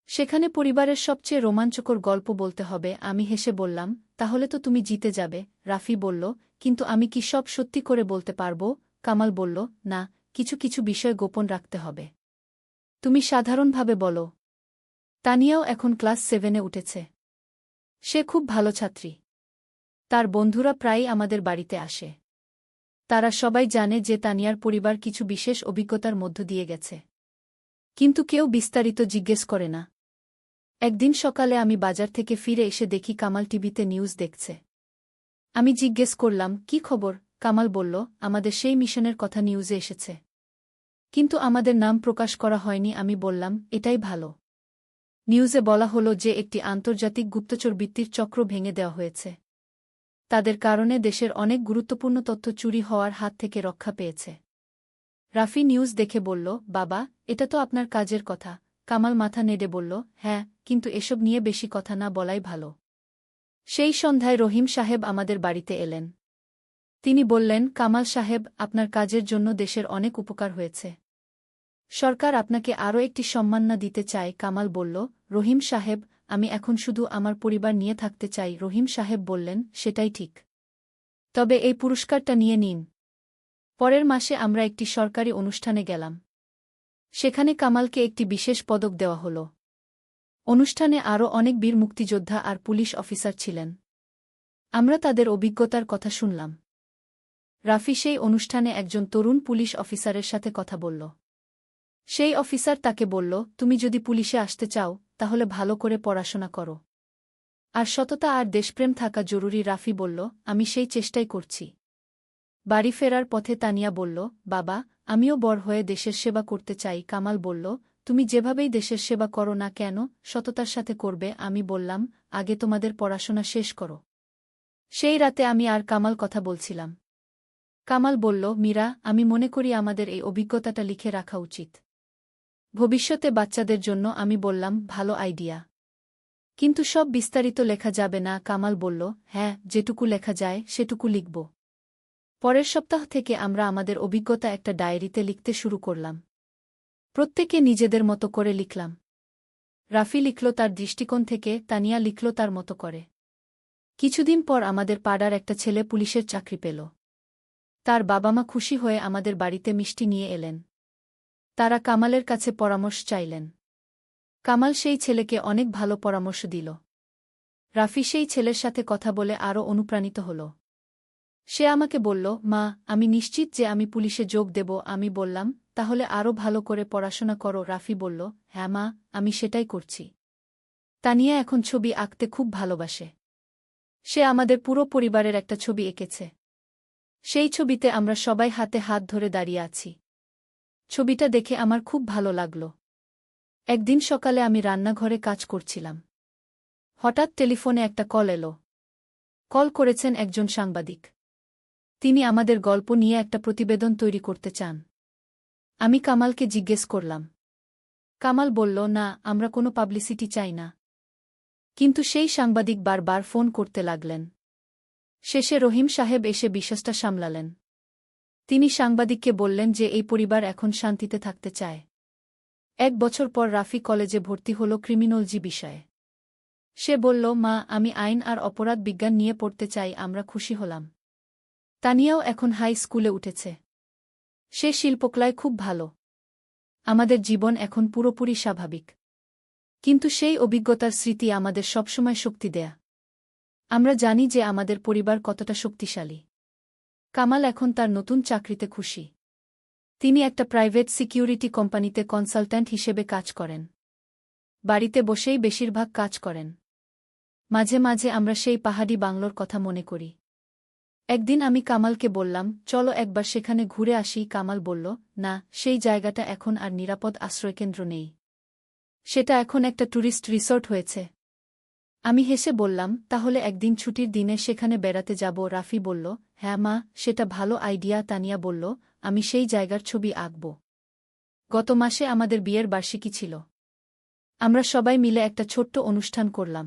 সেখানে পরিবারের সবচেয়ে রোমাঞ্চকর গল্প বলতে হবে। আমি হেসে বললাম, তাহলে তো তুমি জিতে যাবে। রাফি বলল, কিন্তু আমি কি সব সত্যি করে বলতে পারব? কামাল বলল, না, কিছু কিছু বিষয় গোপন রাখতে হবে। তুমি সাধারণভাবে বলো। তানিয়াও এখন ক্লাস 7-এ উঠেছে। সে খুব ভালো ছাত্রী। তার বন্ধুরা প্রায়ই আমাদের বাড়িতে আসে। তারা সবাই জানে যে তানিয়ার পরিবার কিছু বিশেষ অভিজ্ঞতার মধ্য দিয়ে গেছে। কিন্তু কেউ বিস্তারিত জিজ্ঞেস করে না। একদিন সকালে আমি বাজার থেকে ফিরে এসে দেখি কামাল টিভিতে নিউজ দেখছে। আমি জিজ্ঞেস করলাম, কি খবর? কামাল বলল, আমাদের সেই মিশনের কথা নিউজে এসেছে। কিন্তু আমাদের নাম প্রকাশ করা হয়নি। আমি বললাম, এটাই ভালো। নিউজে বলা হলো যে একটি আন্তর্জাতিক গুপ্তচর বৃত্তির চক্র ভেঙে দেওয়া হয়েছে। তাদের কারণে দেশের অনেক গুরুত্বপূর্ণ তথ্য চুরি হওয়ার হাত থেকে রক্ষা পেয়েছে। রাফি নিউজ দেখে বলল, বাবা, এটা তো আপনার কাজের কথা। কামাল মাথা নেড়ে বলল, হ্যাঁ, কিন্তু এসব নিয়ে বেশি কথা না বলাই ভালো। সেই সন্ধ্যায় রহিম সাহেব আমাদের বাড়িতে এলেন। তিনি বললেন, কামাল সাহেব, আপনার কাজের জন্য দেশের অনেক উপকার হয়েছে। সরকার আপনাকে আরও একটি সম্মাননা দিতে চায়। কামাল বলল, রহিম সাহেব, আমি এখন শুধু আমার পরিবার নিয়ে থাকতে চাই। রহিম সাহেব বললেন, সেটাই ঠিক। তবে এই পুরস্কারটা নিয়ে নিন। পরের মাসে আমরা একটি সরকারি অনুষ্ঠানে গেলাম। সেখানে কামালকে একটি বিশেষ পদক দেওয়া হল। অনুষ্ঠানে আরও অনেক বীর মুক্তিযোদ্ধা আর পুলিশ অফিসার ছিলেন। আমরা তাদের অভিজ্ঞতার কথা শুনলাম। রাফি সেই অনুষ্ঠানে একজন তরুণ পুলিশ অফিসারের সাথে কথা বলল। সেই অফিসার তাকে বলল, তুমি যদি পুলিশে আসতে চাও তাহলে ভালো করে পড়াশোনা করো। আর সততা আর দেশপ্রেম থাকা জরুরি। রাফি বলল, আমি সেই চেষ্টাই করছি। বাড়ি ফেরার পথে তানিয়া বলল, বাবা, আমিও বড় হয়ে দেশের সেবা করতে চাই। কামাল বলল, তুমি যেভাবেই দেশের সেবা করো না কেন, সততার সাথে করবে। আমি বললাম, আগে তোমাদের পড়াশোনা শেষ করো। সেই রাতে আমি আর কামাল কথা বলছিলাম। কামাল বলল, মীরা, আমি মনে করি আমাদের এই অভিজ্ঞতাটা লিখে রাখা উচিত। ভবিষ্যতে বাচ্চাদের জন্য। আমি বললাম, ভালো আইডিয়া। কিন্তু সব বিস্তারিত লেখা যাবে না। কামাল বলল, হ্যাঁ, যেটুকু লেখা যায় সেটুকু লিখব। পরের সপ্তাহ থেকে আমরা আমাদের অভিজ্ঞতা একটা ডায়েরিতে লিখতে শুরু করলাম। প্রত্যেকে নিজেদের মতো করে লিখলাম। রাফি লিখল তার দৃষ্টিকোণ থেকে, তানিয়া লিখল তার মতো করে। কিছুদিন পর আমাদের পাড়ার একটা ছেলে পুলিশের চাকরি পেল। তার বাবা মা খুশি হয়ে আমাদের বাড়িতে মিষ্টি নিয়ে এলেন। তারা কামালের কাছে পরামর্শ চাইলেন। কামাল সেই ছেলেকে অনেক ভালো পরামর্শ দিল। রাফি সেই ছেলের সাথে কথা বলে আরও অনুপ্রাণিত হল। সে আমাকে বলল, মা, আমি নিশ্চিত যে আমি পুলিশে যোগ দেব। আমি বললাম, তাহলে আরও ভালো করে পড়াশোনা করো। রাফি বলল, হ্যাঁ মা, আমি সেটাই করছি। তানিয়া এখন ছবি আঁকতে খুব ভালোবাসে। সে আমাদের পুরো পরিবারের একটা ছবি এঁকেছে। সেই ছবিতে আমরা সবাই হাতে হাত ধরে দাঁড়িয়ে আছি। ছবিটা দেখে আমার খুব ভালো লাগল। একদিন সকালে আমি রান্নাঘরে কাজ করছিলাম। হঠাৎ টেলিফোনে একটা কল এলো। কল করেছেন একজন সাংবাদিক। তিনি আমাদের গল্প নিয়ে একটা প্রতিবেদন তৈরি করতে চান। আমি কামালকে জিজ্ঞেস করলাম। কামাল বলল, না, আমরা কোনো পাবলিসিটি চাই না। কিন্তু সেই সাংবাদিক বারবার ফোন করতে লাগলেন। শেষে রহিম সাহেব এসে বিষয়টা সামলালেন। তিনি সাংবাদিককে বললেন যে এই পরিবার এখন শান্তিতে থাকতে চায়। 1 বছর পর রাফি কলেজে ভর্তি হল ক্রিমিনোলজি বিষয়ে। সে বলল, মা, আমি আইন আর অপরাধ বিজ্ঞান নিয়ে পড়তে চাই। আমরা খুশি হলাম। তানিয়াও এখন হাই স্কুলে উঠেছে। সে শিল্পকলায় খুব ভালো। আমাদের জীবন এখন পুরোপুরি স্বাভাবিক। কিন্তু সেই অভিজ্ঞতার স্মৃতি আমাদের সবসময় শক্তি দেয়া। আমরা জানি যে আমাদের পরিবার কতটা শক্তিশালী। কামাল এখন তার নতুন চাকরিতে খুশি। তিনি একটা প্রাইভেট সিকিউরিটি কোম্পানিতে কনসালট্যান্ট হিসেবে কাজ করেন। বাড়িতে বসেই বেশিরভাগ কাজ করেন। মাঝে মাঝে আমরা সেই পাহাড়ি বাংলোর কথা মনে করি। একদিন আমি কামালকে বললাম, চলো একবার সেখানে ঘুরে আসি। কামাল বলল, না, সেই জায়গাটা এখন আর নিরাপদ আশ্রয়কেন্দ্র নেই। সেটা এখন একটা ট্যুরিস্ট রিসোর্ট হয়েছে। আমি হেসে বললাম, তাহলে একদিন ছুটির দিনে সেখানে বেড়াতে যাব। রাফি বলল, হ্যাঁ মা, সেটা ভালো আইডিয়া। তানিয়া বলল, আমি সেই জায়গার ছবি আঁকব। গত মাসে আমাদের বিয়ের বার্ষিকী ছিল। আমরা সবাই মিলে একটা ছোট্ট অনুষ্ঠান করলাম।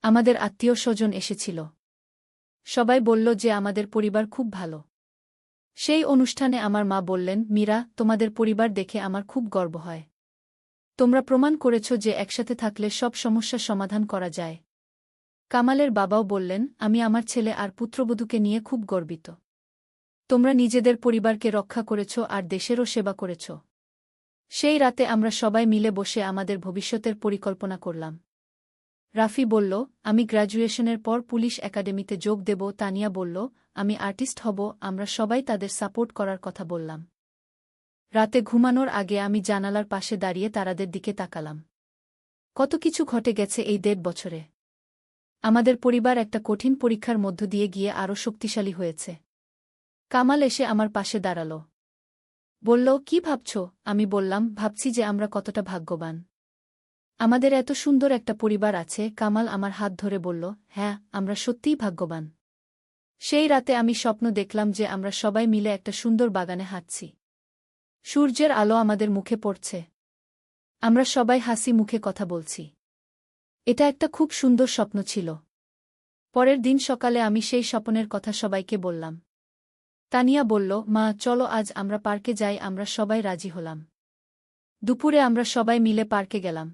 আমাদের আত্মীয় স্বজন এসেছিল। সবাই বলল যে আমাদের পরিবার খুব ভালো। সেই অনুষ্ঠানে আমার মা বললেন, মীরা, তোমাদের পরিবার দেখে আমার খুব গর্ব হয়। তোমরা প্রমাণ করেছ যে একসাথে থাকলে সব সমস্যার সমাধান করা যায়। কামালের বাবাও বললেন, আমি আমার ছেলে আর পুত্রবধূকে নিয়ে খুব গর্বিত। তোমরা নিজেদের পরিবারকে রক্ষা করেছ আর দেশেরও সেবা করেছ। সেই রাতে আমরা সবাই মিলে বসে আমাদের ভবিষ্যতের পরিকল্পনা করলাম। রাফি বলল, আমি গ্র্যাজুয়েশনের পর পুলিশ একাডেমিতে যোগ দেব। তানিয়া বলল, আমি আর্টিস্ট হব। আমরা সবাই তাদের সাপোর্ট করার কথা বললাম। রাতে ঘুমানোর আগে আমি জানালার পাশে দাঁড়িয়ে তারাদের দিকে তাকালাম। কত কিছু ঘটে গেছে এই 1.5 বছরে। আমাদের পরিবার একটা কঠিন পরীক্ষার মধ্য দিয়ে গিয়ে আরও শক্তিশালী হয়েছে। কামাল এসে আমার পাশে দাঁড়াল। বলল, কি ভাবছ? আমি বললাম, ভাবছি যে আমরা কতটা ভাগ্যবান। আমাদের এত সুন্দর একটা পরিবার আছে। কামাল আমার হাত ধরে বলল, হ্যাঁ, আমরা সত্যিই ভাগ্যবান। সেই রাতে আমি স্বপ্ন দেখলাম যে আমরা সবাই মিলে একটা সুন্দর বাগানে হাঁটছি। সূর্যের আলো আমাদের মুখে পড়ছে। আমরা সবাই হাসি মুখে কথা বলছি। এটা একটা খুব সুন্দর স্বপ্ন ছিল। পরের দিন সকালে আমি সেই স্বপ্নের কথা সবাইকে বললাম। তানিয়া বলল, মা, চলো আজ আমরা পার্কে যাই। আমরা সবাই রাজি হলাম। দুপুরে আমরা সবাই মিলে পার্কে গেলাম।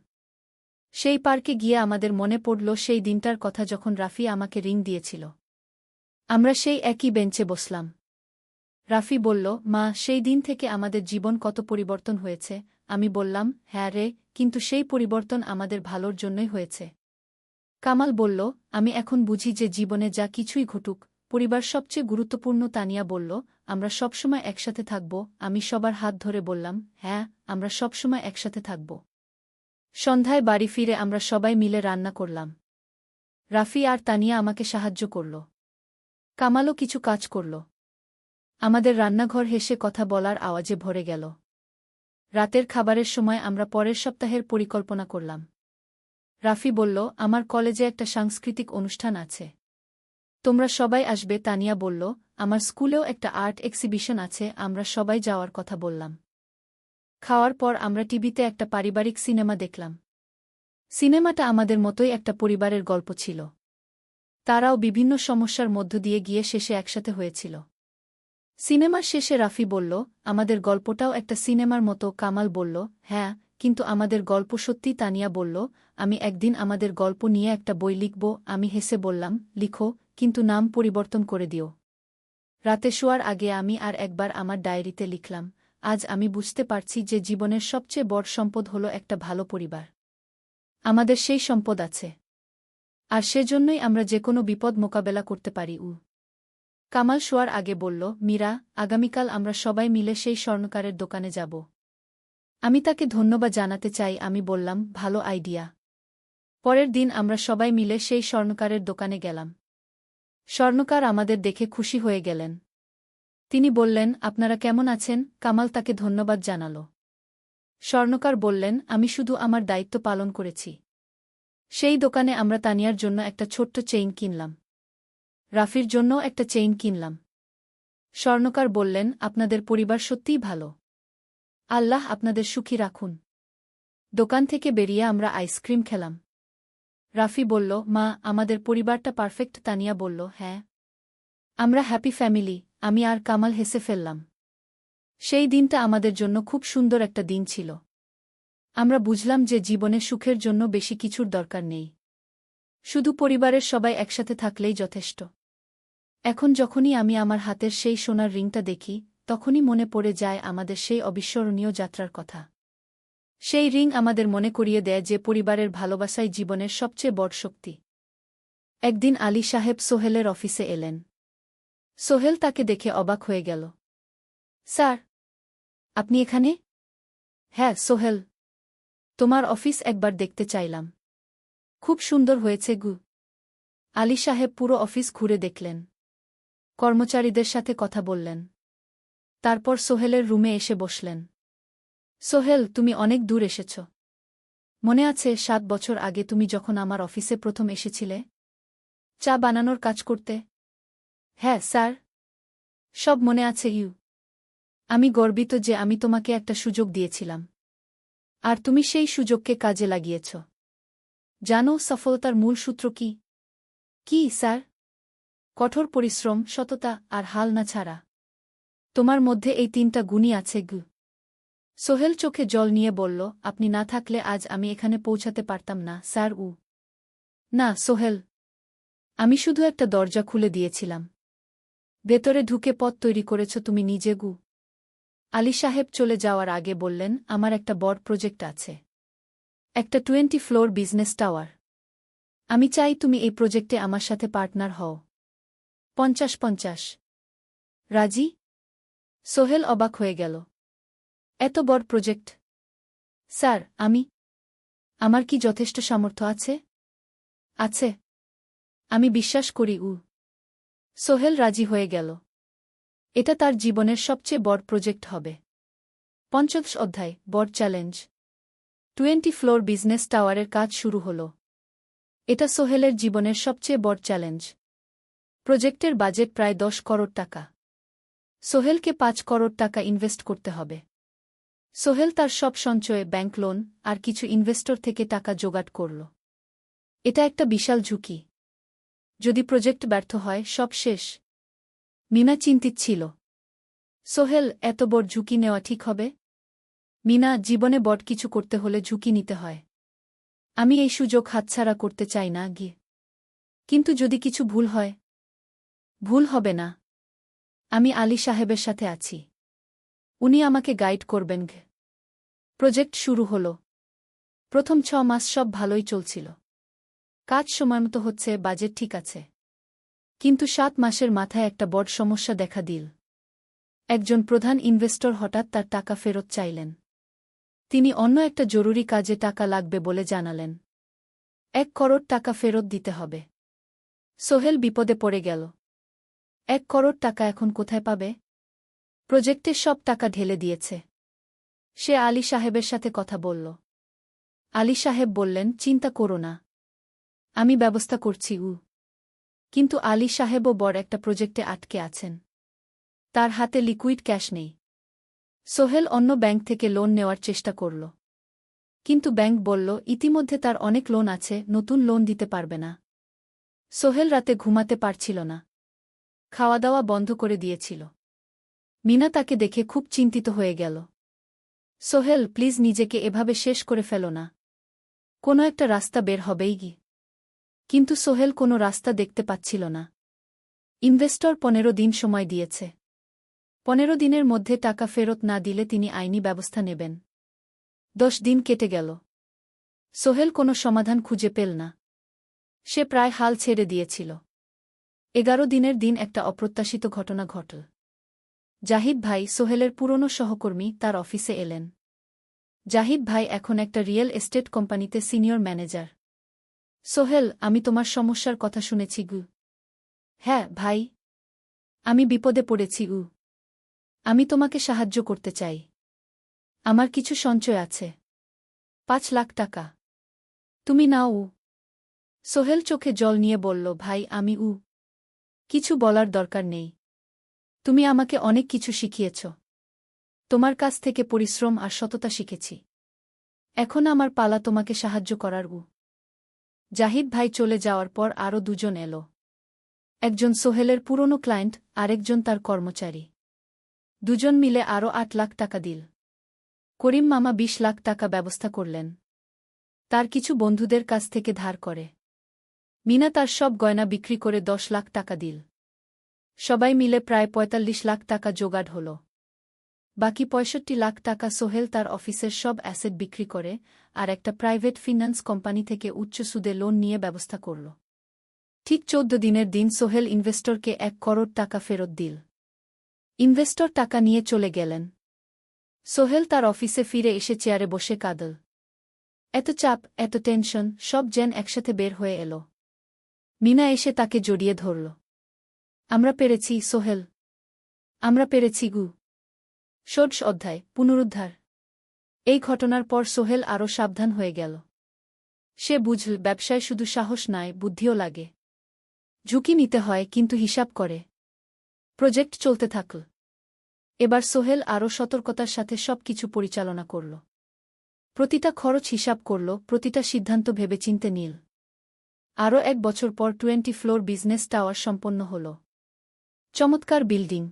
সেই পার্কে গিয়ে আমাদের মনে পড়ল সেই দিনটার কথা যখন রাফি আমাকে রিং দিয়েছিল। আমরা সেই একই বেঞ্চে বসলাম। রাফি বলল, মা, সেই দিন থেকে আমাদের জীবন কত পরিবর্তন হয়েছে। আমি বললাম, হ্যাঁ রে, কিন্তু সেই পরিবর্তন আমাদের ভালোর জন্যই হয়েছে। কামাল বলল, আমি এখন বুঝি যে জীবনে যা কিছুই ঘটুক, পরিবার সবচেয়ে গুরুত্বপূর্ণ। তানিয়া বলল, আমরা সবসময় একসাথে থাকব। আমি সবার হাত ধরে বললাম, হ্যাঁ, আমরা সবসময় একসাথে থাকব। সন্ধ্যায় বাড়ি ফিরে আমরা সবাই মিলে রান্না করলাম। রাফি আর তানিয়া আমাকে সাহায্য করল। কামালও কিছু কাজ করল। আমাদের রান্নাঘর হেসে কথা বলার আওয়াজে ভরে গেল। রাতের খাবারের সময় আমরা পরের সপ্তাহের পরিকল্পনা করলাম। রাফি বলল, আমার কলেজে একটা সাংস্কৃতিক অনুষ্ঠান আছে। তোমরা সবাই আসবে। তানিয়া বলল, আমার স্কুলেও একটা আর্ট এক্সিবিশন আছে। আমরা সবাই যাওয়ার কথা বললাম। খাওয়ার পর আমরা টিভিতে একটা পারিবারিক সিনেমা দেখলাম। সিনেমাটা আমাদের মতোই একটা পরিবারের গল্প ছিল। তারাও বিভিন্ন সমস্যার মধ্য দিয়ে গিয়ে শেষে একসাথে হয়েছিল। সিনেমার শেষে রাফি বলল, আমাদের গল্পটাও একটা সিনেমার মতো। কামাল বলল, হ্যাঁ, কিন্তু আমাদের গল্প সত্যি। তানিয়া বলল, আমি একদিন আমাদের গল্প নিয়ে একটা বই লিখব। আমি হেসে বললাম, লিখো, কিন্তু নাম পরিবর্তন করে দিও। রাতে শোয়ার আগে আমি আর একবার আমার ডায়েরিতে লিখলাম, আজ আমি বুঝতে পারছি যে জীবনের সবচেয়ে বড় সম্পদ হলো একটা ভালো পরিবার। আমাদের সেই সম্পদ আছে। আর সেজন্যই আমরা যে কোনো বিপদ মোকাবেলা করতে পারি। কামাল শোয়ার আগে বলল, মীরা, আগামীকাল আমরা সবাই মিলে সেই স্বর্ণকারের দোকানে যাব। আমি তাকে ধন্যবাদ জানাতে চাই। আমি বললাম, ভালো আইডিয়া। পরের দিন আমরা সবাই মিলে সেই স্বর্ণকারের দোকানে গেলাম। স্বর্ণকার আমাদের দেখে খুশি হয়ে গেলেন। তিনি বললেন, আপনারা কেমন আছেন? কামাল তাকে ধন্যবাদ জানাল। স্বর্ণকার বললেন, আমি শুধু আমার দায়িত্ব পালন করেছি। সেই দোকানে আমরা তানিয়ার জন্য একটা ছোট্ট চেইন কিনলাম। রাফির জন্যও একটা চেইন কিনলাম। স্বর্ণকার বললেন, আপনাদের পরিবার সত্যিই ভালো। আল্লাহ আপনাদের সুখী রাখুন। দোকান থেকে বেরিয়ে আমরা আইসক্রিম খেলাম। রাফি বলল, মা, আমাদের পরিবারটা পারফেক্ট। তানিয়া বলল, হ্যাঁ, আমরা হ্যাপি ফ্যামিলি। আমি আর কামাল হেসে ফেললাম। সেই দিনটা আমাদের জন্য খুব সুন্দর একটা দিন ছিল। আমরা বুঝলাম যে জীবনে সুখের জন্য বেশি কিছুর দরকার নেই। শুধু পরিবারের সবাই একসাথে থাকলেই যথেষ্ট। এখন যখনই আমি আমার হাতের সেই সোনার রিংটা দেখি, তখনই মনে পড়ে যায় আমাদের সেই অবিস্মরণীয় যাত্রার কথা। সেই রিং আমাদের মনে করিয়ে দেয় যে পরিবারের ভালোবাসাই জীবনের সবচেয়ে বড় শক্তি। একদিন আলী সাহেব সোহেলের অফিসে এলেন। সোহেল তাকে দেখে অবাক হয়ে গেল। স্যার, আপনি এখানে? হ্যাঁ সোহেল, তোমার অফিস একবার দেখতে চাইলাম। খুব সুন্দর হয়েছে গু। আলী সাহেব পুরো অফিস ঘুরে দেখলেন। কর্মচারীদের সাথে কথা বললেন। তারপর সোহেলের রুমে এসে বসলেন। সোহেল, তুমি অনেক দূর এসেছ। মনে আছে 7 বছর আগে তুমি যখন আমার অফিসে প্রথম এসেছিলে চা বানানোর কাজ করতে? হ্যাঁ স্যার, সব মনে আছে ইউ। আমি গর্বিত যে আমি তোমাকে একটা সুযোগ দিয়েছিলাম, আর তুমি সেই সুযোগকে কাজে লাগিয়েছ। জানো সফলতার মূল সূত্র কি? কি স্যার? কঠোর পরিশ্রম, সততা আর হাল না ছাড়া। তোমার মধ্যে এই 3টা গুণই আছে গু। সোহেল চোখে জল নিয়ে বলল, আপনি না থাকলে আজ আমি এখানে পৌঁছাতে পারতাম না স্যার। না সোহেল, আমি শুধু একটা দরজা খুলে দিয়েছিলাম। ভেতরে ঢুকে পথ তৈরি করেছ তুমি নিজে গু। আলী সাহেব চলে যাওয়ার আগে বললেন, আমার একটা বড় প্রজেক্ট আছে। একটা 20 ফ্লোর বিজনেস টাওয়ার। আমি চাই তুমি এই প্রজেক্টে আমার সাথে পার্টনার হও। 50-50। রাজি? সোহেল অবাক হয়ে গেল। এত বড় প্রজেক্ট? স্যার, আমার কি যথেষ্ট সামর্থ্য আছে? আছে, আমি বিশ্বাস করি। সোহেল রাজি হয়ে গেল। এটা তার জীবনের সবচেয়ে বড় প্রজেক্ট হবে। 50 অধ্যায়, বড় চ্যালেঞ্জ। 20 ফ্লোর বিজনেস টাওয়ারের কাজ শুরু হল। এটা সোহেলের জীবনের সবচেয়ে বড় চ্যালেঞ্জ। প্রজেক্টের বাজেট প্রায় 10 করোড় টাকা। সোহেলকে 5 করোড় টাকা ইনভেস্ট করতে হবে। সোহেল তার সব সঞ্চয়ে, ব্যাংক লোন আর কিছু ইনভেস্টর থেকে টাকা জোগাড় করল। এটা একটা বিশাল ঝুঁকি। যদি প্রজেক্ট ব্যর্থ হয়, সব শেষ। মিনা চিন্তিত ছিল। সোহেল, এত বড় ঝুঁকি নেওয়া ঠিক হবে? মিনা, জীবনে বড় কিছু করতে হলে ঝুঁকি নিতে হয়। আমি এই সুযোগ হাতছাড়া করতে চাই না গিয়ে। কিন্তু যদি কিছু ভুল হয়? ভুল হবে না। আমি আলী সাহেবের সাথে আছি। উনি আমাকে গাইড করবেন। প্রজেক্ট শুরু হল। প্রথম 6 মাস সব ভালোই চলছিল। কাজ সময়মতো হচ্ছে, বাজেট ঠিক আছে। কিন্তু 7 মাসের মাথায় একটা বড় সমস্যা দেখা দিল। একজন প্রধান ইনভেস্টর হঠাৎ তার টাকা ফেরত চাইলেন। তিনি অন্য একটা জরুরি কাজে টাকা লাগবে বলে জানালেন। 1 করোড় টাকা ফেরত দিতে হবে। সোহেল বিপদে পড়ে গেল। 1 করোড় টাকা এখন কোথায় পাবে? প্রজেক্টে সব টাকা ঢেলে দিয়েছে। সে আলী সাহেবের সাথে কথা বলল। আলী সাহেব বললেন, চিন্তা করো না, আমি ব্যবস্থা করছি। কিন্তু আলী সাহেবও বড় একটা প্রজেক্টে আটকে আছেন। তার হাতে লিকুইড ক্যাশ নেই। সোহেল অন্য ব্যাংক থেকে লোন নেওয়ার চেষ্টা করল। কিন্তু ব্যাংক বলল, ইতিমধ্যে তার অনেক লোন আছে, নতুন লোন দিতে পারবে না। সোহেল রাতে ঘুমাতে পারছিল না। খাওয়া দাওয়া বন্ধ করে দিয়েছিল। মিনা তাকে দেখে খুব চিন্তিত হয়ে গেল। সোহেল, প্লিজ নিজেকে এভাবে শেষ করে ফেলো না। কোনো একটা রাস্তা বের হবেই কি। কিন্তু সোহেল কোনো রাস্তা দেখতে পাচ্ছিল না। ইনভেস্টর 15 দিন সময় দিয়েছে। 15 দিনের মধ্যে টাকা ফেরত না দিলে তিনি আইনি ব্যবস্থা নেবেন। 10 দিন কেটে গেল। সোহেল কোনো সমাধান খুঁজে পেল না। সে প্রায় হাল ছেড়ে দিয়েছিল। 11 দিনের দিন একটা অপ্রত্যাশিত ঘটনা ঘটল। জাহিদ ভাই, সোহেলের পুরনো সহকর্মী, তার অফিসে এলেন। জাহিদ ভাই এখন একটা রিয়েল এস্টেট কোম্পানিতে সিনিয়র ম্যানেজার। সোহেল, আমি তোমার সমস্যার কথা শুনেছি গু। হ্যাঁ ভাই, আমি বিপদে পড়েছি গু। আমি তোমাকে সাহায্য করতে চাই। আমার কিছু সঞ্চয় আছে, 5 লাখ টাকা। তুমি নাও। সোহেল চোখে জল নিয়ে বলল, ভাই আমি কিছু বলার দরকার নেই। তুমি আমাকে অনেক কিছু শিখিয়েছ। তোমার কাছ থেকে পরিশ্রম আর সততা শিখেছি। এখন আমার পালা তোমাকে সাহায্য করার। জাহিদ ভাই চলে যাওয়ার পর আরও দুজন এলো। একজন সোহেলের পুরনো ক্লায়েন্ট, আরেকজন তার কর্মচারী। দুজন মিলে আরও 8 লাখ টাকা দিল। করিম মামা 20 লাখ টাকা ব্যবস্থা করলেন, তার কিছু বন্ধুদের কাছ থেকে ধার করে। মিনা তার সব গয়না বিক্রি করে 10 লাখ টাকা দিল। সবাই মিলে প্রায় 45 লাখ টাকা জোগাড় হল। বাকি 65 লাখ টাকা সোহেল তার অফিসের সব অ্যাসেট বিক্রি করে আর একটা প্রাইভেট ফিন্যান্স কোম্পানি থেকে উচ্চ সুদে লোন নিয়ে ব্যবস্থা করল। ঠিক 14 দিনের দিন সোহেল ইনভেস্টরকে 1 করোড় টাকা ফেরত দিল। ইনভেস্টর টাকা নিয়ে চলে গেলেন। সোহেল তার অফিসে ফিরে এসে চেয়ারে বসে কাঁদল। এত চাপ, এত টেনশন, সব যেন একসাথে বের হয়ে এলো। মিনা এসে তাকে জড়িয়ে ধরল। আমরা পেরেছি সোহেল, আমরা পেরেছি গু। ষোড়শ অধ্যায়, পুনরুদ্ধার। এই ঘটনার পর সোহেল আরও সাবধান হয়ে গেল। সে বুঝল, ব্যবসায় শুধু সাহস নয়, বুদ্ধিও লাগে। ঝুঁকি নিতে হয়, কিন্তু হিসাব করে। প্রজেক্ট চলতে থাকল। এবার সোহেল আরও সতর্কতার সাথে সবকিছু পরিচালনা করল। প্রতিটা খরচ হিসাব করল, প্রতিটা সিদ্ধান্ত ভেবেচিন্তে নিল। আরও 1 বছর পর 20 ফ্লোর বিজনেস টাওয়ার সম্পন্ন হল। চমৎকার বিল্ডিং,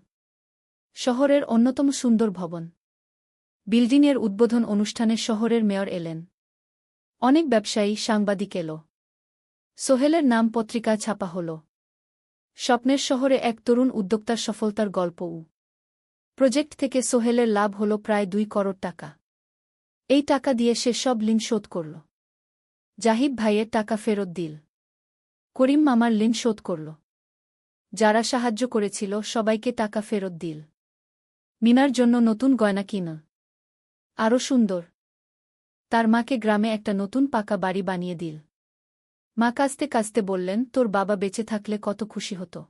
শহরের অন্যতম সুন্দর ভবন। বিল্ডিংয়ের উদ্বোধন অনুষ্ঠানে শহরের মেয়র এলেন। অনেক ব্যবসায়ী, সাংবাদিক এল। সোহেলের নাম পত্রিকায় ছাপা হল। স্বপ্নের শহরে এক তরুণ উদ্যোক্তার সফলতার গল্প। প্রজেক্ট থেকে সোহেলের লাভ হল প্রায় 2 করোড় টাকা। এই টাকা দিয়ে সে সব ঋণ শোধ করল। জাহিদ ভাইয়ের টাকা ফেরত দিল। করিম মামার ঋণ শোধ করল। যারা সাহায্য করেছিল সবাইকে টাকা ফেরত দিল। মিনার জন্য নতুন গয়না কিনল, আরও সুন্দর। তার মাকে গ্রামে একটা নতুন পাকা বাড়ি বানিয়ে দিল। মা কাঁদতে কাঁদতে বললেন, তোর বাবা বেঁচে থাকলে কত খুশি হতো।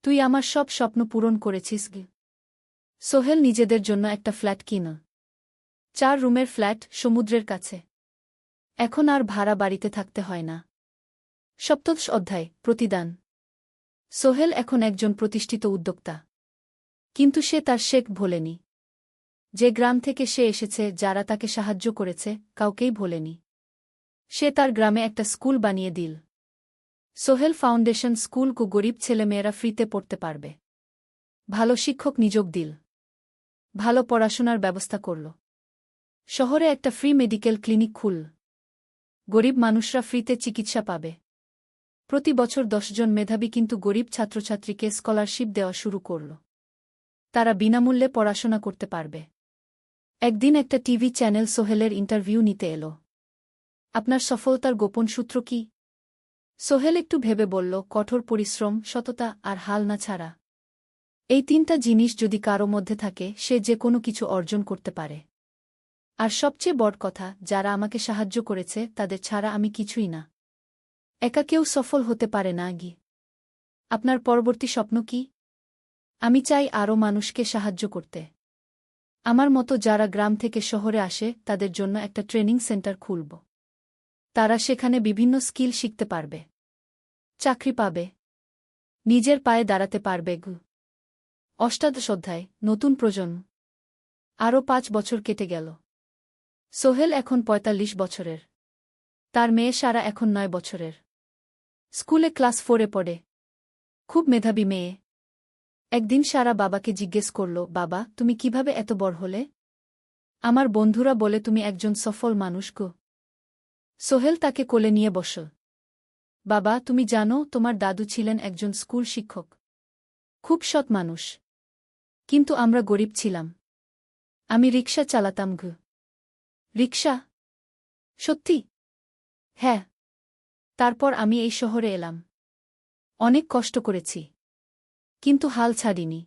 তুই আমার সব স্বপ্ন পূরণ করেছিস গে। সোহেল নিজেদের জন্য একটা ফ্ল্যাট কিনল। 4 রুমের ফ্ল্যাট, সমুদ্রের কাছে। এখন আর ভাড়া বাড়িতে থাকতে হয় না। সপ্তদশ অধ্যায়, প্রতিদান। সোহেল এখন একজন প্রতিষ্ঠিত উদ্যোক্তা। কিন্তু সে তার শেখ ভোলেনি। যে গ্রাম থেকে সে এসেছে, যারা তাকে সাহায্য করেছে, কাউকেই ভোলেনি। সে তার গ্রামে একটা স্কুল বানিয়ে দিল। সোহেল ফাউন্ডেশন স্কুল, গরিব ছেলেমেয়েরা ফ্রিতে পড়তে পারবে। ভালো শিক্ষক নিযোগ দিল। ভালো পড়াশোনার ব্যবস্থা করল। শহরে একটা ফ্রি মেডিকেল ক্লিনিক খুলল। গরিব মানুষরা ফ্রিতে চিকিৎসা পাবে। প্রতি বছর 10 জন মেধাবী কিন্তু গরিব ছাত্রছাত্রীকে স্কলারশিপ দেওয়া শুরু করল। তারা বিনামূল্যে পড়াশোনা করতে পারবে। একদিন একটা টিভি চ্যানেল সোহেলের ইন্টারভিউ নিতে এলো। আপনার সফলতার গোপন সূত্র কি? সোহেল একটু ভেবে বলল, কঠোর পরিশ্রম, সততা আর হাল না ছাড়া। এই 3টা জিনিস যদি কারো মধ্যে থাকে, সে যে কোনো কিছু অর্জন করতে পারে। আর সবচেয়ে বড় কথা, যারা আমাকে সাহায্য করেছে তাদের ছাড়া আমি কিছুই না। একা কেউ সফল হতে পারে না গি। আপনার পরবর্তী স্বপ্ন কি? আমি চাই আরও মানুষকে সাহায্য করতে। আমার মতো যারা গ্রাম থেকে শহরে আসে, তাদের জন্য একটা ট্রেনিং সেন্টার খুলব। তারা সেখানে বিভিন্ন স্কিল শিখতে পারবে, চাকরি পাবে, নিজের পায়ে দাঁড়াতে পারবে। অষ্টাদশ অধ্যায়, নতুন প্রজন্ম। আরও 5 বছর কেটে গেল। সোহেল এখন 45 বছরের। তার মেয়ে সারা এখন 9 বছরের। স্কুলে ক্লাস 4-এ পড়ে। খুব মেধাবী মেয়ে। একদিন সারা বাবাকে জিজ্ঞেস করল, বাবা, তুমি কিভাবে এত বড় হলে? আমার বন্ধুরা বলে তুমি একজন সফল মানুষ গো। সোহেল তাকে কোলে নিয়ে বসল। বাবা, তুমি জানো, তোমার দাদু ছিলেন একজন স্কুল শিক্ষক। খুব সৎ মানুষ। কিন্তু আমরা গরিব ছিলাম। আমি রিকশা চালাতাম গো। রিকশা? সত্যি? হ্যাঁ। তারপর আমি এই শহরে এলাম। অনেক কষ্ট করেছি, কিন্তু হাল ছাড়িনি।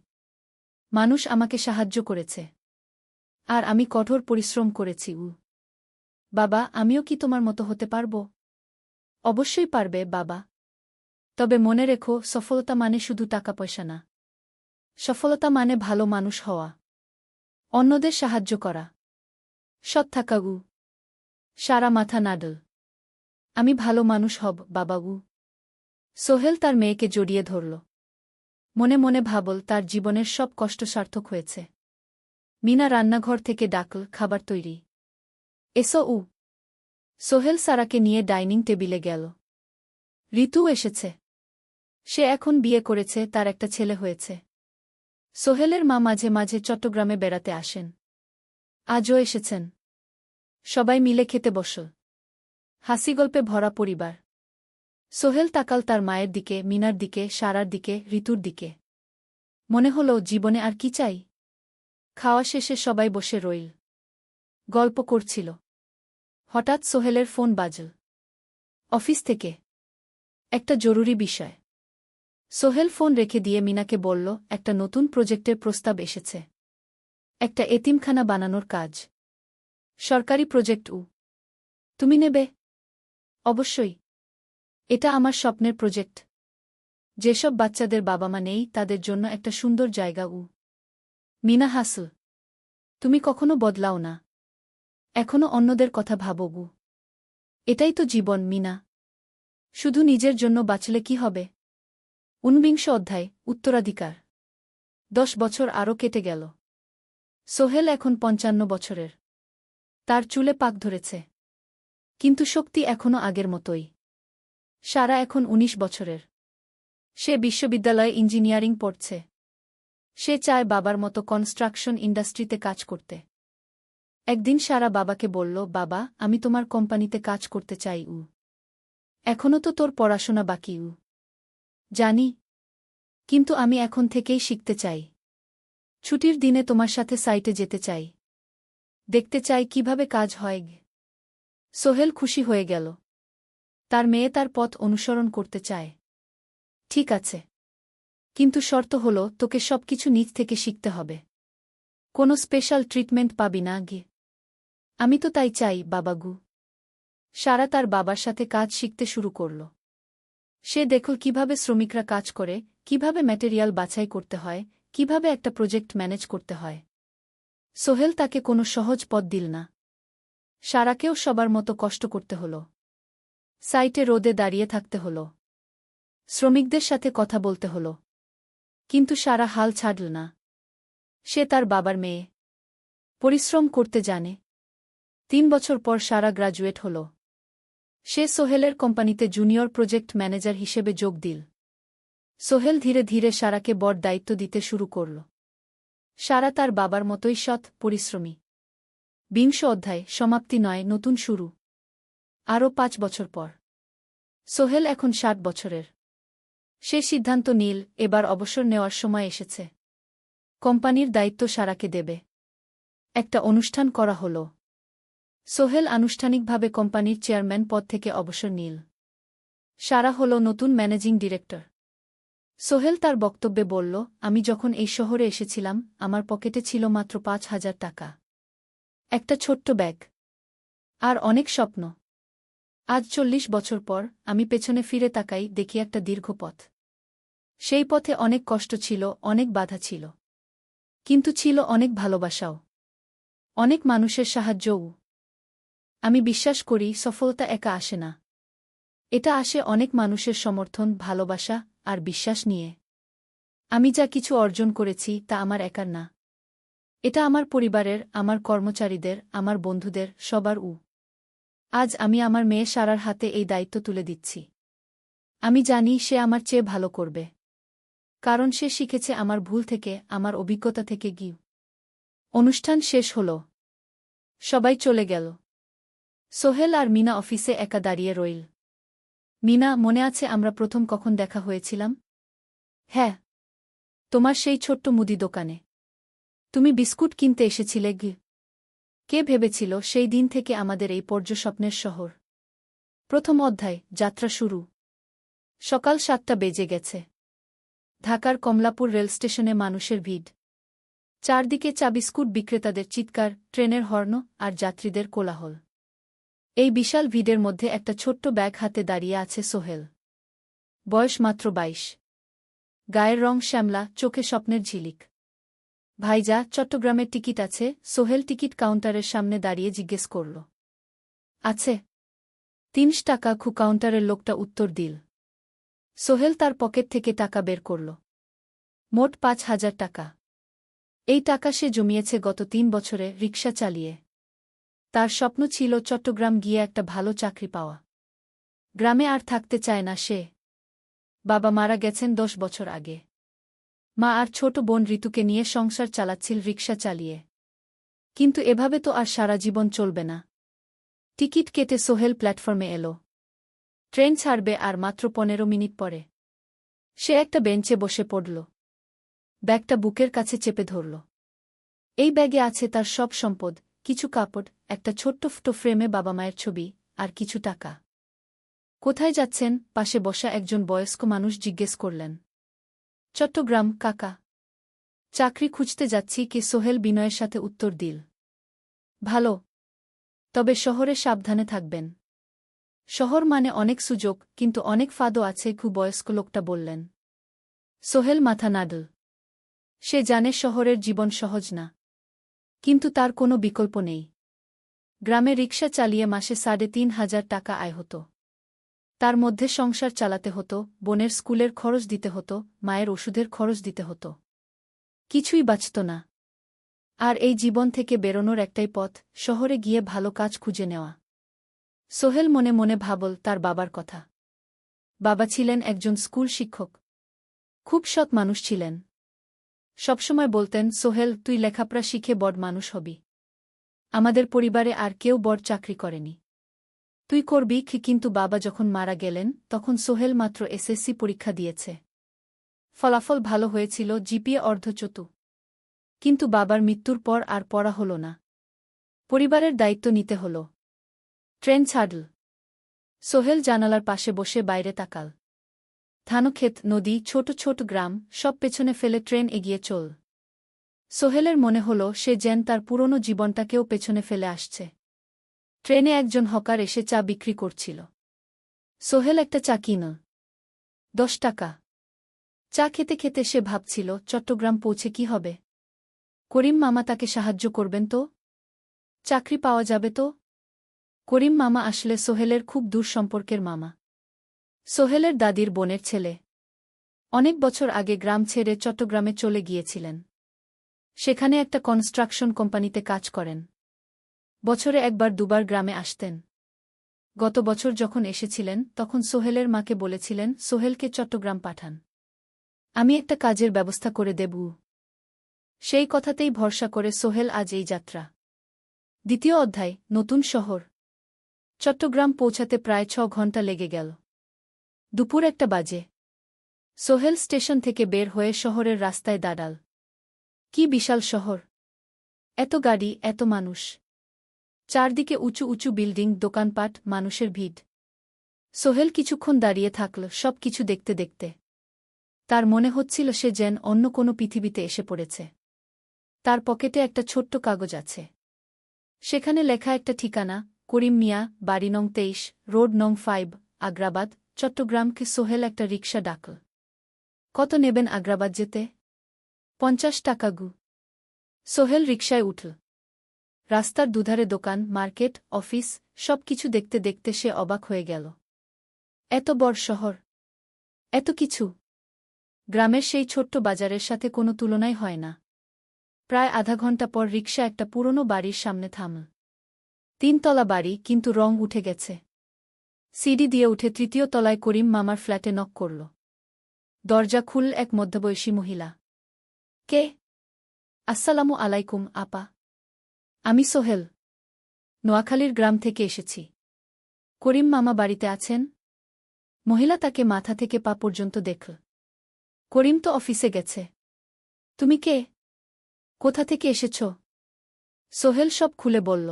মানুষ আমাকে সাহায্য করেছে, আর আমি কঠোর পরিশ্রম করেছি। বাবা, আমিও কি তোমার মতো হতে পারব? অবশ্যই পারবে বাবা। তবে মনে রেখো, সফলতা মানে শুধু টাকা পয়সা না। সফলতা মানে ভালো মানুষ হওয়া, অন্যদের সাহায্য করা, সৎ থাকা। সারা মাথা নাডল। আমি ভালো মানুষ হব বাবা। সোহেল তার মেয়েকে জড়িয়ে ধরল। মনে মনে ভাবল, তার জীবনের সব কষ্ট সার্থক হয়েছে। মিনা রান্নাঘর থেকে ডাকল, খাবার তৈরি। এসো। সোহেল সারাকে নিয়ে ডাইনিং টেবিলে গেল। ঋতু এসেছে। সে এখন বিয়ে করেছে, তার একটা ছেলে হয়েছে। সোহেলের মা মাঝে মাঝে চট্টগ্রামে বেড়াতে আসেন। আজও এসেছেন। সবাই মিলে খেতে বসল। হাসিগল্পে ভরা পরিবার। সোহেল তাকাল তার মায়ের দিকে, মিনার দিকে, সারার দিকে, ঋতুর দিকে। মনে হল, জীবনে আর কি চাই? খাওয়া শেষে সবাই বসে রইল, গল্প করছিল। হঠাৎ সোহেলের ফোন বাজল। অফিস থেকে একটা জরুরি বিষয়। সোহেল ফোন রেখে দিয়ে মিনাকে বলল, একটা নতুন প্রজেক্টের প্রস্তাব এসেছে। একটা এতিমখানা বানানোর কাজ। সরকারি প্রজেক্ট। তুমি নেবে? অবশ্যই। এটা আমার স্বপ্নের প্রজেক্ট। যেসব বাচ্চাদের বাবা মা নেই, তাদের জন্য একটা সুন্দর জায়গা। মিনা হাসল। তুমি কখনো বদলাও না, এখনো অন্যদের কথা ভাবো। এটাই তো জীবন মিনা। শুধু নিজের জন্য বাঁচলে কি হবে? ঊনবিংশ অধ্যায়, উত্তরাধিকার। 10 বছর আরও কেটে গেল। সোহেল এখন 55 বছরের। তার চুলে পাক ধরেছে, কিন্তু শক্তি এখনও আগের মতোই। সারা এখন 19 বছরের। সে বিশ্ববিদ্যালয়ে ইঞ্জিনিয়ারিং পড়ছে। সে চায় বাবার মতো কনস্ট্রাকশন ইন্ডাস্ট্রিতে কাজ করতে। একদিন সারা বাবাকে বলল, বাবা, আমি তোমার কোম্পানিতে কাজ করতে চাই। এখনও তো তোর পড়াশোনা বাকি। জানি, কিন্তু আমি এখন থেকেই শিখতে চাই। ছুটির দিনে তোমার সাথে সাইটে যেতে চাই। দেখতে চাই কিভাবে কাজ হয়। সোহেল খুশি হয়ে গেল। তার মেয়ে তার পথ অনুসরণ করতে চায়। ঠিক আছে, কিন্তু শর্ত হল, তোকে সবকিছু নিজ থেকে শিখতে হবে। কোনো স্পেশাল ট্রিটমেন্ট পাবি না। আমি তো তাই চাই বাবাগু। সারা তার বাবার সাথে কাজ শিখতে শুরু করল। সে দেখল কিভাবে শ্রমিকরা কাজ করে, কিভাবে ম্যাটেরিয়াল বাছাই করতে হয়, কিভাবে একটা প্রজেক্ট ম্যানেজ করতে হয়। সোহেল তাকে কোনো সহজ পথ দিল না। সারাকেও সবার মতো কষ্ট করতে হল। সাইটে রোদে দাঁড়িয়ে থাকতে হল। শ্রমিকদের সাথে কথা বলতে হল। কিন্তু সারা হাল ছাড়ল না। সে তার বাবার মেয়ে, পরিশ্রম করতে জানে। 3 বছর পর সারা গ্রাজুয়েট হল। সে সোহেলের কোম্পানিতে জুনিয়র প্রজেক্ট ম্যানেজার হিসেবে যোগ দিল। সোহেল ধীরে ধীরে সারাকে বড় দায়িত্ব দিতে শুরু করল। সারা তার বাবার মতোই সৎ, পরিশ্রমী। 20 অধ্যায়, সমাপ্তি নয়, নতুন শুরু। আরও 5 বছর পর সোহেল এখন 60 বছরের। সে সিদ্ধান্ত নিল, এবার অবসর নেওয়ার সময় এসেছে। কোম্পানির দায়িত্ব সারাকে দেবে। একটা অনুষ্ঠান করা হল। সোহেল আনুষ্ঠানিকভাবে কোম্পানির চেয়ারম্যান পদ থেকে অবসর নিল। সারা হল নতুন ম্যানেজিং ডিরেক্টর। সোহেল তার বক্তব্যে বলল, আমি যখন এই শহরে এসেছিলাম, আমার পকেটে ছিল মাত্র 5,000 টাকা। একটা ছোট্ট ব্যাগ, আর অনেক স্বপ্ন। আজ 40 বছর পর আমি পেছনে ফিরে তাকাই, দেখি একটা দীর্ঘ পথ। সেই পথে অনেক কষ্ট ছিল, অনেক বাধা ছিল, কিন্তু ছিল অনেক ভালোবাসাও, অনেক মানুষের সাহায্যও। আমি বিশ্বাস করি, সফলতা একা আসে না। এটা আসে অনেক মানুষের সমর্থন, ভালোবাসা আর বিশ্বাস নিয়ে। আমি যা কিছু অর্জন করেছি, তা আমার একার না। এটা আমার পরিবারের, আমার কর্মচারীদের, আমার বন্ধুদের, সবার। আজ আমি আমার মেয়ে সারার হাতে এই দায়িত্ব তুলে দিচ্ছি। আমি জানি সে আমার চেয়ে ভালো করবে, কারণ সে শিখেছে আমার ভুল থেকে, আমার অভিজ্ঞতা থেকে। অনুষ্ঠান শেষ হল। সবাই চলে গেল। সোহেল আর মিনা অফিসে একা দাঁড়িয়ে রইল। মিনা, মনে আছে আমরা প্রথম কখন দেখা হয়েছিলাম? হ্যাঁ, তোমার সেই ছোট্ট মুদি দোকানে। তুমি বিস্কুট কিনতে এসেছিলে। কে ভেবেছিল সেই দিন থেকে আমাদের এই পর্যস্বপ্নের শহর। প্রথম অধ্যায়, যাত্রা শুরু। সকাল ৭টা বেজে গেছে। ঢাকার কমলাপুর রেলস্টেশনে মানুষের ভিড়। চারদিকে চা বিস্কুট বিক্রেতাদের চিৎকার, ট্রেনের হর্ন আর যাত্রীদের কোলাহল। এই বিশাল ভিড়ের মধ্যে একটা ছোট্ট ব্যাগ হাতে দাঁড়িয়ে আছে সোহেল। বয়স মাত্র ২২। গায়ের রং শ্যামলা, চোখে স্বপ্নের ঝিলিক। ভাইজা, চট্টগ্রামের টিকিট আছে? সোহেল টিকিট কাউন্টারের সামনে দাঁড়িয়ে জিজ্ঞেস করল। আছে। ৩০ টাকা। কাউন্টারের লোকটা উত্তর দিল। সোহেল তার পকেট থেকে টাকা বের করল। মোট ৫,০০০ টাকা। এই টাকা সে জমিয়েছে গত ৩ বছরে রিকশা চালিয়ে। তার স্বপ্ন ছিল চট্টগ্রাম গিয়ে একটা ভালো চাকরি পাওয়া। গ্রামে আর থাকতে চায় না সে। বাবা মারা গেছেন ১০ বছর আগে। মা আর ছোট বোন ঋতুকে নিয়ে সংসার চালাচ্ছিল রিকশা চালিয়ে। কিন্তু এভাবে তো আর সারা জীবন চলবে না। টিকিট কেটে সোহেল প্ল্যাটফর্মে এল। ট্রেন ছাড়বে আর মাত্র ১৫ মিনিট পরে। সে একটা বেঞ্চে বসে পড়ল। ব্যাগটা বুকের কাছে চেপে ধরল। এই ব্যাগে আছে তার সব সম্পদ, কিছু কাপড়, একটা ছোট্ট ফটো ফ্রেমে বাবা মায়ের ছবি, আর কিছু টাকা। কোথায় যাচ্ছেন? পাশে বসা একজন বয়স্ক মানুষ জিজ্ঞেস করলেন। চট্টগ্রাম কাকা। চাকরি খুঁজতে যাচ্ছি কি? সোহেল বিনয়ের সাথে উত্তর দিল। ভালো। তবে শহরে সাবধানে থাকবেন। শহর মানে অনেক সুযোগ, কিন্তু অনেক ফাঁদও আছে। বয়স্ক লোকটা বললেন। সোহেল মাথা নাড়ল। সে জানে শহরের জীবন সহজ না। কিন্তু তার কোনো বিকল্প নেই। গ্রামে রিকশা চালিয়ে মাসে ৩,৫০০ টাকা আয় হতো। তার মধ্যে সংসার চালাতে হতো, বোনের স্কুলের খরচ দিতে হতো, মায়ের ওষুধের খরচ দিতে হতো। কিছুই বাঁচত না। আর এই জীবন থেকে বেরোনোর একটাই পথ, শহরে গিয়ে ভালো কাজ খুঁজে নেওয়া। সোহেল মনে মনে ভাবল তার বাবার কথা। বাবা ছিলেন একজন স্কুল শিক্ষক। খুব সৎ মানুষ ছিলেন। সবসময় বলতেন, সোহেল, তুই লেখাপড়া শিখে বড় মানুষ হবি। আমাদের পরিবারে আর কেউ বড় চাকরি করেনি। তুই করবি। কিন্তু বাবা যখন মারা গেলেন তখন সোহেল মাত্র এসএসসি পরীক্ষা দিয়েছে। ফলাফল ভালো হয়েছিল, জিপিএ অর্ধচতু। কিন্তু বাবার মৃত্যুর পর আর পড়া হল না। পরিবারের দায়িত্ব নিতে হল। ট্রেন ছাড়ল। সোহেল জানালার পাশে বসে বাইরে তাকাল। ধানক্ষেত, নদী, ছোট ছোট গ্রাম, সব পেছনে ফেলে ট্রেন এগিয়ে চল। সোহেলের মনে হল সে যেন তার পুরনো জীবনটাকেও পেছনে ফেলে আসছে। ট্রেনে একজন হকার এসে চা বিক্রি করছিল। সোহেল একটা চা কিনল। ১০ টাকা। চা খেতে খেতে সে ভাবছিল, চট্টগ্রাম পৌঁছে কি হবে? করিম মামা তাকে সাহায্য করবেন তো? চাকরি পাওয়া যাবে তো? করিম মামা আসলে সোহেলের খুব দূর সম্পর্কের মামা। সোহেলের দাদির বোনের ছেলে। অনেক বছর আগে গ্রাম ছেড়ে চট্টগ্রামে চলে গিয়েছিলেন। সেখানে একটা কনস্ট্রাকশন কোম্পানিতে কাজ করেন। বছরে একবার দুবার গ্রামে আসতেন। গত বছর যখন এসেছিলেন তখন সোহেলের মাকে বলেছিলেন, সোহেলকে চট্টগ্রাম পাঠান। আমি একটা কাজের ব্যবস্থা করে দেব। সেই কথাতেই ভরসা করে সোহেল আজ এই যাত্রা। দ্বিতীয় অধ্যায়, নতুন শহর। চট্টগ্রাম পৌঁছাতে প্রায় ৬ ঘণ্টা লেগে গেল। দুপুর ১টা বাজে। সোহেল স্টেশন থেকে বের হয়ে শহরের রাস্তায় দাঁড়াল। কি বিশাল শহর! এত গাড়ি, এত মানুষ। চারদিকে উঁচু উঁচু বিল্ডিং, দোকানপাট, মানুষের ভিড়। সোহেল কিছুক্ষণ দাঁড়িয়ে থাকল সব কিছু দেখতে দেখতে। তার মনে হচ্ছিল সে যেন অন্য কোনো পৃথিবীতে এসে পড়েছে। তার পকেটে একটা ছোট্ট কাগজ আছে। সেখানে লেখা একটা ঠিকানা, করিম মিয়া, বাড়ি নং ২৩, রোড নং ৫, আগ্রাবাদ, চট্টগ্রামকে। সোহেল একটা রিকশা ডাকল। কত নেবেন আগ্রাবাদ যেতে? ৫০ টাকা। সোহেল রিকশায় উঠল। রাস্তার দুধারে দোকান, মার্কেট, অফিস, সব কিছু দেখতে দেখতে সে অবাক হয়ে গেল। এত বড় শহর, এত কিছু! গ্রামের সেই ছোট্ট বাজারের সাথে কোনো তুলনাই হয় না। প্রায় আধা ঘণ্টা পর রিকশা একটা পুরনো বাড়ির সামনে থামল। ৩ তলা বাড়ি, কিন্তু রং উঠে গেছে। সিঁড়ি দিয়ে উঠে ৩য় তলায় করিম মামার ফ্ল্যাটে নক করল। দরজা খুলল এক মধ্যবয়সী মহিলা। কে? আসসালামু আলাইকুম আপা। আমি সোহেল। নোয়াখালীর গ্রাম থেকে এসেছি। করিম মামা বাড়িতে আছেন? মহিলা তাকে মাথা থেকে পা পর্যন্ত দেখল। করিম তো অফিসে গেছে। তুমি কে? কোথা থেকে এসেছ? সোহেল সব খুলে বলল।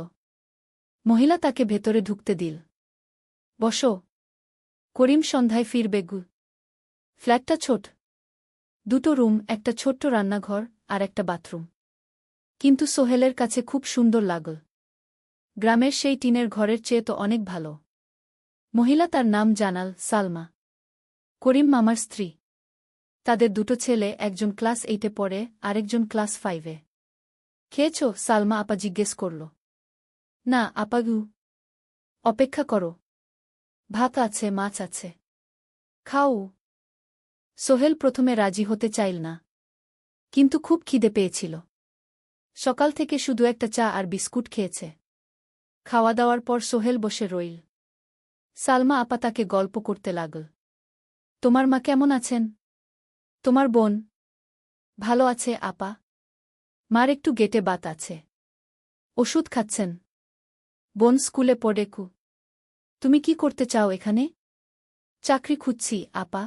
মহিলা তাকে ভেতরে ঢুকতে দিল। বসো। করিম সন্ধ্যায় ফিরবে। ফ্ল্যাটটা ছোট, দুটো রুম, একটা ছোট্ট রান্নাঘর আর একটা বাথরুম। কিন্তু সোহেলের কাছে খুব সুন্দর লাগল। গ্রামের সেই টিনের ঘরের চেয়ে তো অনেক ভালো। মহিলা, তার নাম জানাল সালমা, করিম মামার স্ত্রী। তাদের দুটো ছেলে, একজন ক্লাস 8-এ পড়ে, আরেকজন ক্লাস 5-এ। খেয়েছ? সালমা আপা জিজ্ঞেস করল। না আপাগু। অপেক্ষা করো, ভাত আছে, মাছ আছে, খাও। সোহেল প্রথমে রাজি হতে চাইল না, কিন্তু খুব খিদে পেয়েছিল। সকাল থেকে শুধু একটা চা আর বিস্কুট খেয়েছে। খাওয়া দাওয়ার পর সোহেল বসে রইল। সালমা আপা তাকে গল্প করতে লাগল। তোমার মা কেমন আছেন? তোমার বোন? ভালো আছে আপা। মার একটু গেটে বাত আছে, ওষুধ খাচ্ছেন। বোন স্কুলে পড়ে। তুমি কি করতে চাও এখানে? চাকরি খুঁজছি আপা,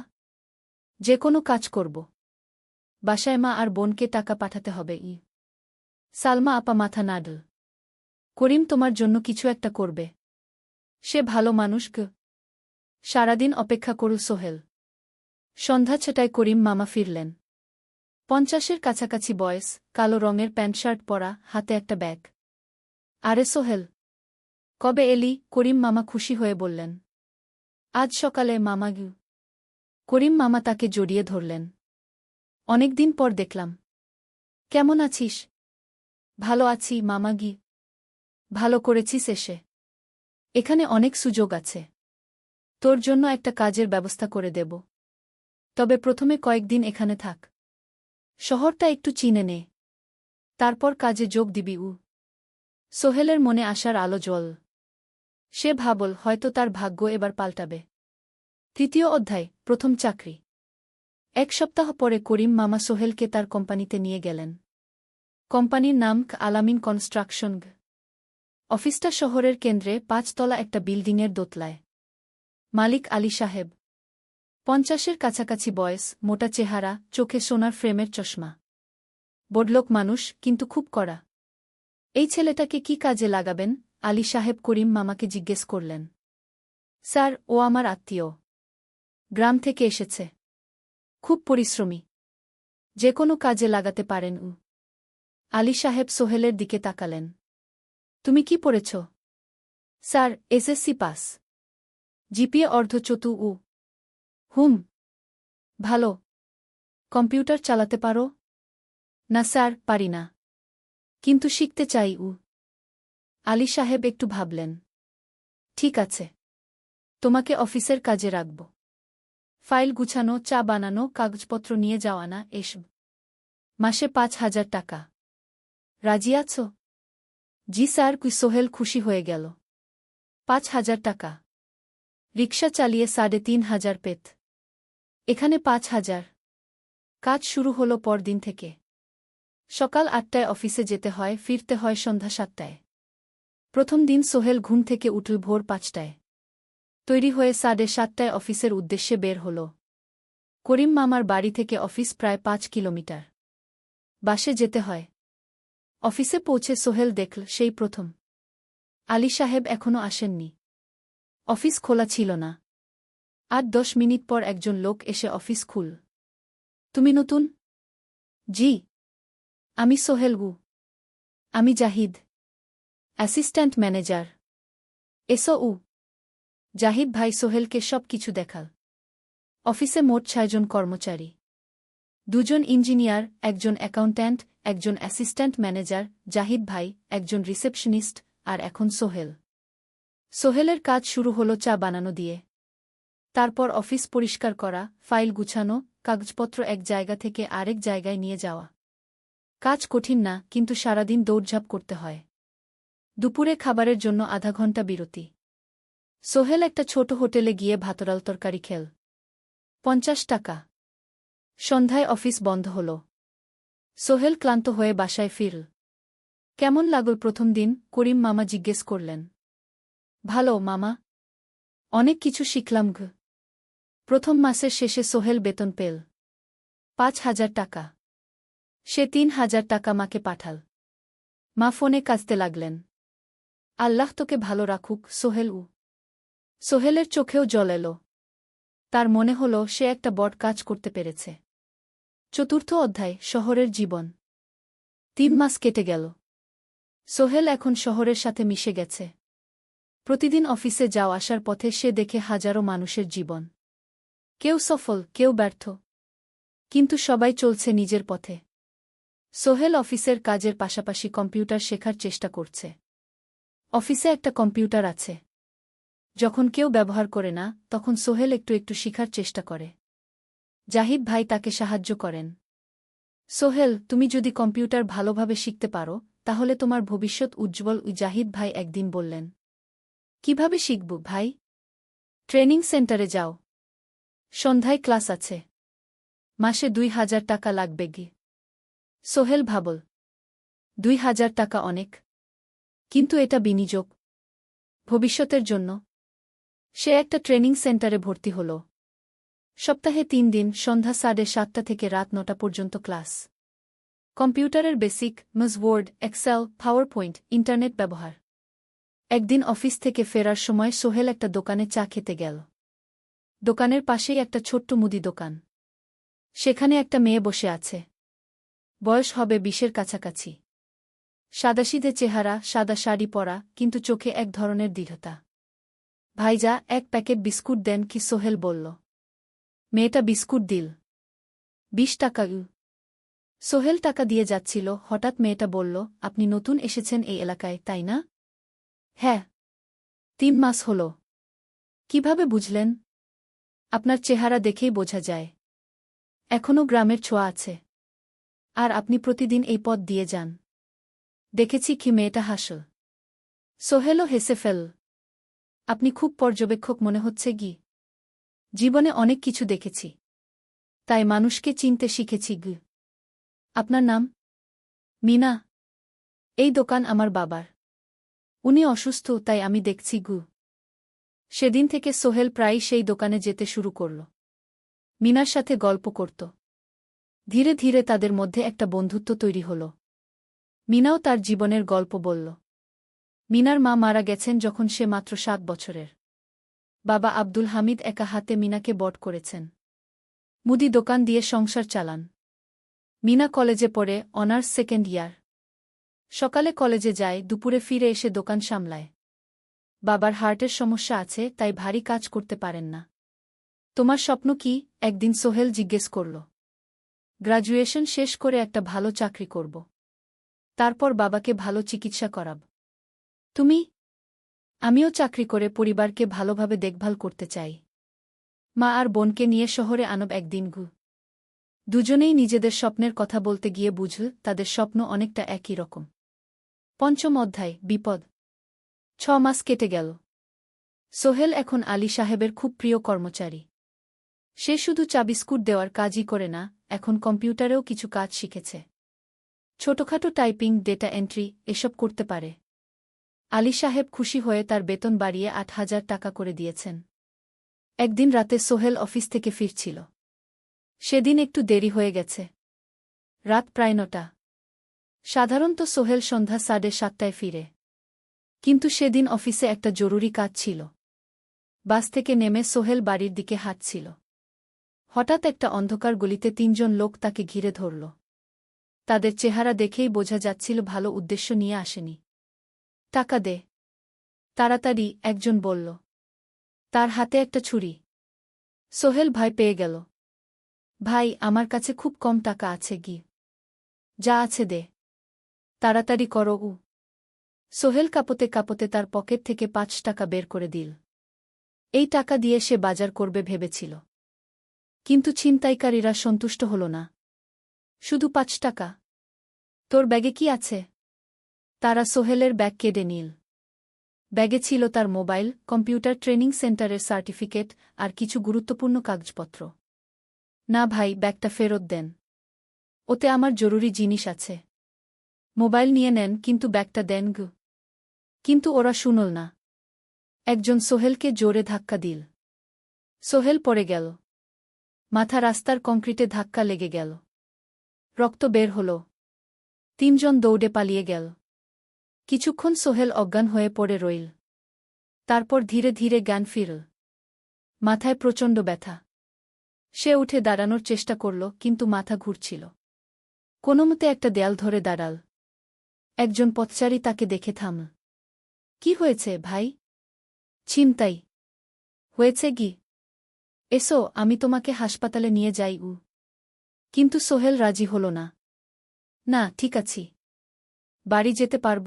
যে কোনো কাজ করব। বাসায় মা আর বোনকে টাকা পাঠাতে হবে। সালমা আপা মাথা নাড়ল। করিম তোমার জন্য কিছু একটা করবে, সে ভালো মানুষ। সারাদিন অপেক্ষা করু সোহেল। সন্ধ্যা 6টায় করিম মামা ফিরলেন। 50-এর কাছাকাছি বয়স, কালো রঙের প্যান্ট শার্ট পরা, হাতে একটা ব্যাগ। আরে সোহেল, কবে এলি? করিম মামা খুশি হয়ে বললেন। আজ সকালে মামা। করিম মামা তাকে জড়িয়ে ধরলেন। অনেকদিন পর দেখলাম। কেমন আছিস? ভালো আছি মামাগি। ভালো করেছিস এসে। এখানে অনেক সুযোগ আছে। তোর জন্য একটা কাজের ব্যবস্থা করে দেব। তবে প্রথমে কয়েকদিন এখানে থাক। শহরটা একটু চিনে নে, তারপর কাজে যোগ দিবি। সোহেলের মনে আসার আলো জ্বল। সে ভাবল হয়তো তার ভাগ্য এবার পাল্টাবে। 3য় অধ্যায়, প্রথম চাকরি। 1 সপ্তাহ পরে করিম মামা সোহেলকে তার কোম্পানিতে নিয়ে গেলেন। কোম্পানির নাম আলামিন কনস্ট্রাকশন। অফিসটা শহরের কেন্দ্রে, 5 তলা একটা বিল্ডিংয়ের দোতলায়। মালিক আলী সাহেব, 50-এর কাছাকাছি বয়স, মোটা চেহারা, চোখে সোনার ফ্রেমের চশমা। বড়লোক মানুষ, কিন্তু খুব কড়া। এই ছেলেটাকে কি কাজে লাগাবেন? আলী সাহেব করিম মামাকে জিজ্ঞেস করলেন। স্যার, ও আমার আত্মীয়, গ্রাম থেকে এসেছে, খুব পরিশ্রমী, যে কোনো কাজে লাগাতে পারেন। আলী সাহেব সোহেলের দিকে তাকালেন। তুমি কি পড়েছ? Sir, SSC pass. জিপিএ অর্ধচতু। হুম, ভালো। কম্পিউটার চালাতে পারো? না স্যার, পারি না, কিন্তু শিখতে চাই। আলী সাহেব একটু ভাবলেন। ঠিক আছে, তোমাকে অফিসের কাজে রাখব। ফাইল গুছানো, চা বানানো, কাগজপত্র নিয়ে যাওয়া, না এসব। মাসে 5,000 টাকা। রাজি আছো? জি স্যার। সোহেল খুশি হয়ে গেল। 5,000 টাকা? রিকশা চালিয়ে 3,500 পেত। এখানে 5,000। কাজ শুরু হলো পরদিন থেকে। সকাল 8টায় অফিসে যেতে হয়, ফিরতে হয় সন্ধ্যা 7টায়। প্রথম দিন সোহেল ঘুম থেকে উঠল ভোর 5টায়। তৈরি হয়ে 7:30টায় অফিসের উদ্দেশ্যে বের হল। করিম মামার বাড়ি থেকে অফিস প্রায় 5 কিলোমিটার। বাসে যেতে হয়। অফিসে পৌঁছে সোহেল দেখল সেই প্রথম আলী সাহেব এখনো আসেননি। অফিস খোলা ছিল না। 8-10 মিনিট পর একজন লোক এসে অফিস খুল। তুমি নতুন? জি। আমি সোহেল। আমি জাহিদ, অ্যাসিস্ট্যান্ট ম্যানেজার। এসো। জাহিদ ভাই সোহেলকে সব কিছু দেখাল। অফিসে মোট 6 জন কর্মচারী। 2 জন ইঞ্জিনিয়ার, একজন অ্যাকাউন্ট্যান্ট, একজন অ্যাসিস্ট্যান্ট ম্যানেজার, জাহিদ ভাই, একজন রিসেপশনিস্ট, আর এখন সোহেল। সোহেলের কাজ শুরু হলো চা বানানো দিয়ে। তারপর অফিস পরিষ্কার করা, ফাইল গুছানো, কাগজপত্র এক জায়গা থেকে আরেক জায়গায় নিয়ে যাওয়া। কাজ কঠিন না, কিন্তু সারাদিন দৌড়ঝাঁপ করতে হয়। দুপুরে খাবারের জন্য আধা ঘন্টা বিরতি। সোহেল একটা ছোট হোটেলে গিয়ে ভাতরাল তরকারি খেল। 50 টাকা। সন্ধ্যায় অফিস বন্ধ হল। সোহেল ক্লান্ত হয়ে বাসায় ফিরল। কেমন লাগল প্রথম দিন? করিম মামা জিজ্ঞেস করলেন। ভালো মামা, অনেক কিছু শিখলাম। প্রথম মাসের শেষে সোহেল বেতন পেল 5,000 টাকা। সে 3,000 টাকা মাকে পাঠাল। মা ফোনে কাঁদতে লাগলেন। আল্লাহ তোকে ভালো রাখুক সোহেল। সোহেলের চোখেও জল এল। তার মনে হল সে একটা বড় কাজ করতে পেরেছে। চতুর্থ অধ্যায়, শহরের জীবন। 3 মাস কেটে গেল। সোহেল এখন শহরের সাথে মিশে গেছে। প্রতিদিন অফিসে যাওয়া আসার পথে সে দেখে হাজারো মানুষের জীবন। কেউ সফল, কেউ ব্যর্থ, কিন্তু সবাই চলছে নিজের পথে। সোহেল অফিসের কাজের পাশাপাশি কম্পিউটার শেখার চেষ্টা করছে। অফিসে একটা কম্পিউটার আছে। যখন কেউ ব্যবহার করে না, তখন সোহেল একটু একটু শিখার চেষ্টা করে। জাহিদ ভাই তাকে সাহায্য করেন। সোহেল, তুমি যদি কম্পিউটার ভালোভাবে শিখতে পারো, তাহলে তোমার ভবিষ্যৎ উজ্জ্বল। জাহিদ ভাই একদিন বললেন, কিভাবে শিখব ভাই? ট্রেনিং সেন্টারে যাও, সন্ধ্যায় ক্লাস আছে, মাসে 2000 টাকা লাগবে গি। সোহেল ভাবল, 2000 টাকা অনেক, কিন্তু এটা বিনিয়োগ, ভবিষ্যতের জন্য। সে একটা ট্রেনিং সেন্টারে ভর্তি হল। সপ্তাহে 3 দিন, সন্ধ্যা 7:30 থেকে রাত 9টা পর্যন্ত ক্লাস। কম্পিউটারের basic, MS Word, Excel, PowerPoint, internet ব্যবহার। একদিন অফিস থেকে ফেরার সময় সোহেল একটা দোকানে চা খেতে গেল। দোকানের পাশেই একটা ছোট্ট মুদি দোকান। সেখানে একটা মেয়ে বসে আছে। বয়স হবে 20-এর কাছাকাছি। সাদাসিধে চেহারা, সাদা শাড়ি পরা, কিন্তু চোখে এক ধরনের দৃঢ়তা। ভাইজা, 1 প্যাকেট বিস্কুট দেন কি? সোহেল বলল। মেয়েটা বিস্কুট দিল। 20 টাকা। সোহেল টাকা দিয়ে যাচ্ছিল, হঠাৎ মেয়েটা বলল, আপনি নতুন এসেছেন এই এলাকায়, তাই না? হ্যাঁ। 3 মাস হল। কিভাবে বুঝলেন? আপনার চেহারা দেখেই বোঝা যায়। এখনও গ্রামের ছোঁয়া আছে। আর আপনি প্রতিদিন এই পথ দিয়ে যান। দেখেছি কি? মেয়েটা হাসল। সোহেলও হেসে ফেল। আপনি খুব পর্যবেক্ষক মনে হচ্ছে গি। জীবনে অনেক কিছু দেখেছি, তাই মানুষকে চিনতে শিখেছি গি। আপনার নাম? মিনা। এই দোকান আমার বাবার। উনি অসুস্থ, তাই আমি দেখছি গু। সেদিন থেকে সোহেল প্রায়ই সেই দোকানে যেতে শুরু করল। মিনার সাথে গল্প করত। ধীরে ধীরে তাদের মধ্যে একটা বন্ধুত্ব তৈরি হল। মিনাও তার জীবনের গল্প বলল। মিনার মা মারা গেছেন যখন সে মাত্র 7 বছরের। বাবা আব্দুল হামিদ একা হাতে মিনাকে বড় করেছেন। মুদি দোকান দিয়ে সংসার চালান। মিনা কলেজে পড়ে, অনার্স 2nd ইয়ার। সকালে কলেজে যায়, দুপুরে ফিরে এসে দোকান সামলায়। বাবার হার্টের সমস্যা আছে, তাই ভারী কাজ করতে পারেন না। তোমার স্বপ্ন কি? একদিন সোহেল জিজ্ঞেস করল। গ্র্যাজুয়েশন শেষ করে একটা ভালো চাকরি করব। তারপর বাবাকে ভালো চিকিৎসা করাব। তুমি? আমিও চাকরি করে পরিবারকে ভালোভাবে দেখভাল করতে চাই। মা আর বোনকে নিয়ে শহরে আনব একদিন গু। দুজনেই নিজেদের স্বপ্নের কথা বলতে গিয়ে বুঝল তাদের স্বপ্ন অনেকটা একই রকম। 5ম অধ্যায়, বিপদ। 6 মাস কেটে গেল। সোহেল এখন আলী সাহেবের খুব প্রিয় কর্মচারী। সে শুধু চা বিস্কুট দেওয়ার কাজই করে না, এখন কম্পিউটারেও কিছু কাজ শিখেছে। ছোটখাটো টাইপিং, ডেটা এন্ট্রি, এসব করতে পারে। আলী সাহেব খুশি হয়ে তার বেতন বাড়িয়ে 8000 টাকা করে দিয়েছেন। একদিন রাতে সোহেল অফিস থেকে ফিরছিল। সেদিন একটু দেরি হয়ে গেছে। রাত প্রায় 9টা। সাধারণত সোহেল সন্ধ্যা 7:30টায় ফিরে। কিন্তু সেদিন অফিসে একটা জরুরি কাজ ছিল। বাস থেকে নেমে সোহেল বাড়ির দিকে হাঁটছিল। হঠাৎ একটা অন্ধকার গলিতে 3 জন লোক তাকে ঘিরে ধরল। তাদের চেহারা দেখেই বোঝা যাচ্ছিল ভালো উদ্দেশ্য নিয়ে আসেনি। টাকা দে, তাড়াতাড়ি, একজন বলল। তার হাতে একটা ছুরি। সোহেল ভয় পেয়ে গেল। ভাই, আমার কাছে খুব কম টাকা আছে গি। যা আছে দে, তাড়াতাড়ি করো। সোহেল কাঁপতে কাঁপতে তার পকেট থেকে 5 টাকা বের করে দিল। এই টাকা দিয়ে সে বাজার করবে ভেবেছিল। কিন্তু ছিনতাইকারীরা সন্তুষ্ট হল না। শুধু 5 টাকা? তোর ব্যাগে কি আছে? তারা সোহেলের ব্যাগ কেড়ে নিল। ব্যাগে ছিল তার মোবাইল, কম্পিউটার ট্রেনিং সেন্টারের সার্টিফিকেট আর কিছু গুরুত্বপূর্ণ কাগজপত্র। না ভাই, ব্যাগটা ফেরত দেন। ওতে আমার জরুরি জিনিস আছে। মোবাইল নিয়ে নেন, কিন্তু ব্যাগটা দেন গু। কিন্তু ওরা শুনল না। একজন সোহেলকে জোরে ধাক্কা দিল। সোহেল পড়ে গেল। মাথা রাস্তার কংক্রিটে ধাক্কা লেগে গেল। রক্ত বের হল। 3 জন দৌড়ে পালিয়ে গেল। কিছুক্ষণ সোহেল অজ্ঞান হয়ে পড়ে রইল। তারপর ধীরে ধীরে জ্ঞান ফিরল। মাথায় প্রচণ্ড ব্যথা। সে উঠে দাঁড়ানোর চেষ্টা করল, কিন্তু মাথা ঘুরছিল। কোনোমতে একটা দেয়াল ধরে দাঁড়াল। একজন পথচারী তাকে দেখে থামল। কি হয়েছে ভাই? ছিনতাই হয়েছে কি? এসো, আমি তোমাকে হাসপাতালে নিয়ে যাই। কিন্তু সোহেল রাজি হল না। না, ঠিক আছি, বাড়ি যেতে পারব।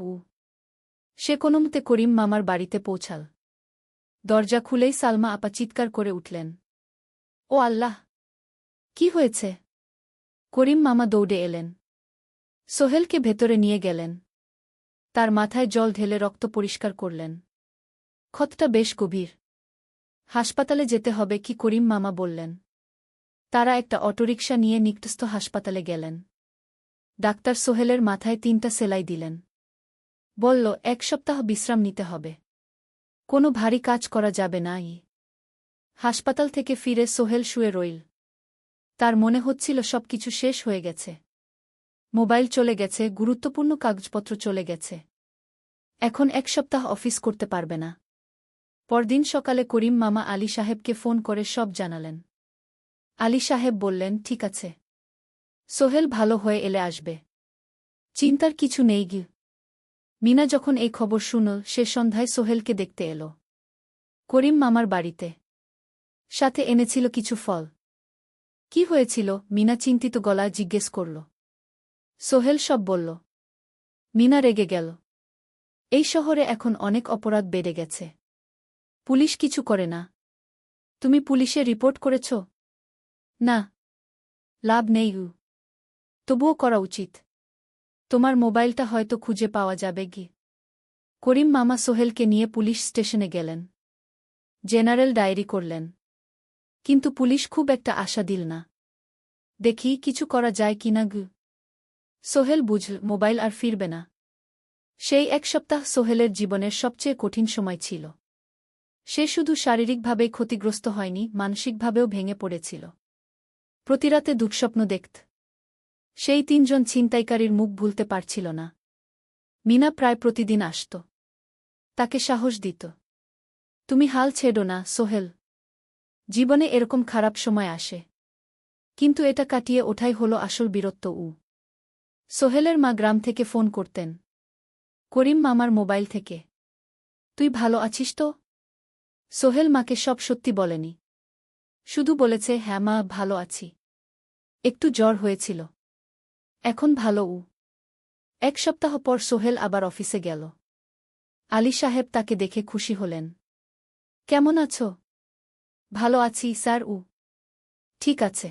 সে কোনোমতে করিম মামার বাড়িতে পৌঁছাল। দরজা খুলেই সালমা আপা চিৎকার করে উঠলেন, ও আল্লাহ! কি হয়েছে? করিম মামা দৌড়ে এলেন। সোহেলকে ভেতরে নিয়ে গেলেন। তার মাথায় জল ঢেলে রক্ত পরিষ্কার করলেন। ক্ষতটা বেশ গভীর। হাসপাতালে যেতে হবে কি? করিম মামা বললেন। তারা একটা অটোরিকশা নিয়ে নিকটস্থ হাসপাতালে গেলেন। ডাক্তার সোহেলের মাথায় 3টা সেলাই দিলেন। বলল, 1 সপ্তাহ বিশ্রাম নিতে হবে। কোনো ভারী কাজ করা যাবে না। হাসপাতাল থেকে ফিরে সোহেল শুয়ে রইল। তার মনে হচ্ছিল সবকিছু শেষ হয়ে গেছে। মোবাইল চলে গেছে, গুরুত্বপূর্ণ কাগজপত্র চলে গেছে। এখন 1 সপ্তাহ অফিস করতে পারবে না। পরদিন সকালে করিম মামা আলী সাহেবকে ফোন করে সব জানালেন। আলী সাহেব বললেন, ঠিক আছে, সোহেল ভালো হয়ে এলে আসবে, চিন্তার কিছু নেই গি। মিনা যখন এই খবর শুনল, সে সন্ধ্যায় সোহেলকে দেখতে এল করিম মামার বাড়িতে। সাথে এনেছিল কিছু ফল। কি হয়েছিল? মিনা চিন্তিত গলায় জিজ্ঞেস করল। সোহেল সব বলল। মিনা রেগে গেল। এই শহরে এখন অনেক অপরাধ বেড়ে গেছে। পুলিশ কিছু করে না। তুমি পুলিশে রিপোর্ট করেছ? না, লাভ নেই। তবুও করা উচিত। তোমার মোবাইলটা হয়তো খুঁজে পাওয়া যাবে কি। করিম মামা সোহেলকে নিয়ে পুলিশ স্টেশনে গেলেন। জেনারেল ডায়েরি করলেন। কিন্তু পুলিশ খুব একটা আশা দিল না। দেখি কিছু করা যায় কিনা গু। সোহেল বুঝল মোবাইল আর ফিরবে না। সেই 1 সপ্তাহ সোহেলের জীবনের সবচেয়ে কঠিন সময় ছিল। সে শুধু শারীরিকভাবেই ক্ষতিগ্রস্ত হয়নি, মানসিকভাবেও ভেঙে পড়েছিল। প্রতিরাতে দুঃস্বপ্ন দেখত। সেই 3 জন ছিনতাইকারীর মুখ ভুলতে পারছিল না। মিনা প্রায় প্রতিদিন আসত। তাকে সাহস দিত। তুমি হাল ছেড়ো না সোহেল। জীবনে এরকম খারাপ সময় আসে, কিন্তু এটা কাটিয়ে ওঠাই হলো আসল বীরত্ব। সোহেলের মা গ্রাম থেকে ফোন করতেন, করিম মামার মোবাইল থেকে। তুই ভালো আছিস তো? সোহেল মাকে সব সত্যি বলেনি। শুধু বলেছে, হ্যাঁ মা, ভালো আছি। একটু জ্বর হয়েছিল, এখন ভালো। 1 সপ্তাহ পর সোহেল আবার অফিসে গেল। আলী সাহেব তাকে দেখে খুশি হলেন। কেমন আছো? ভালো আছি স্যার। ঠিক আছে,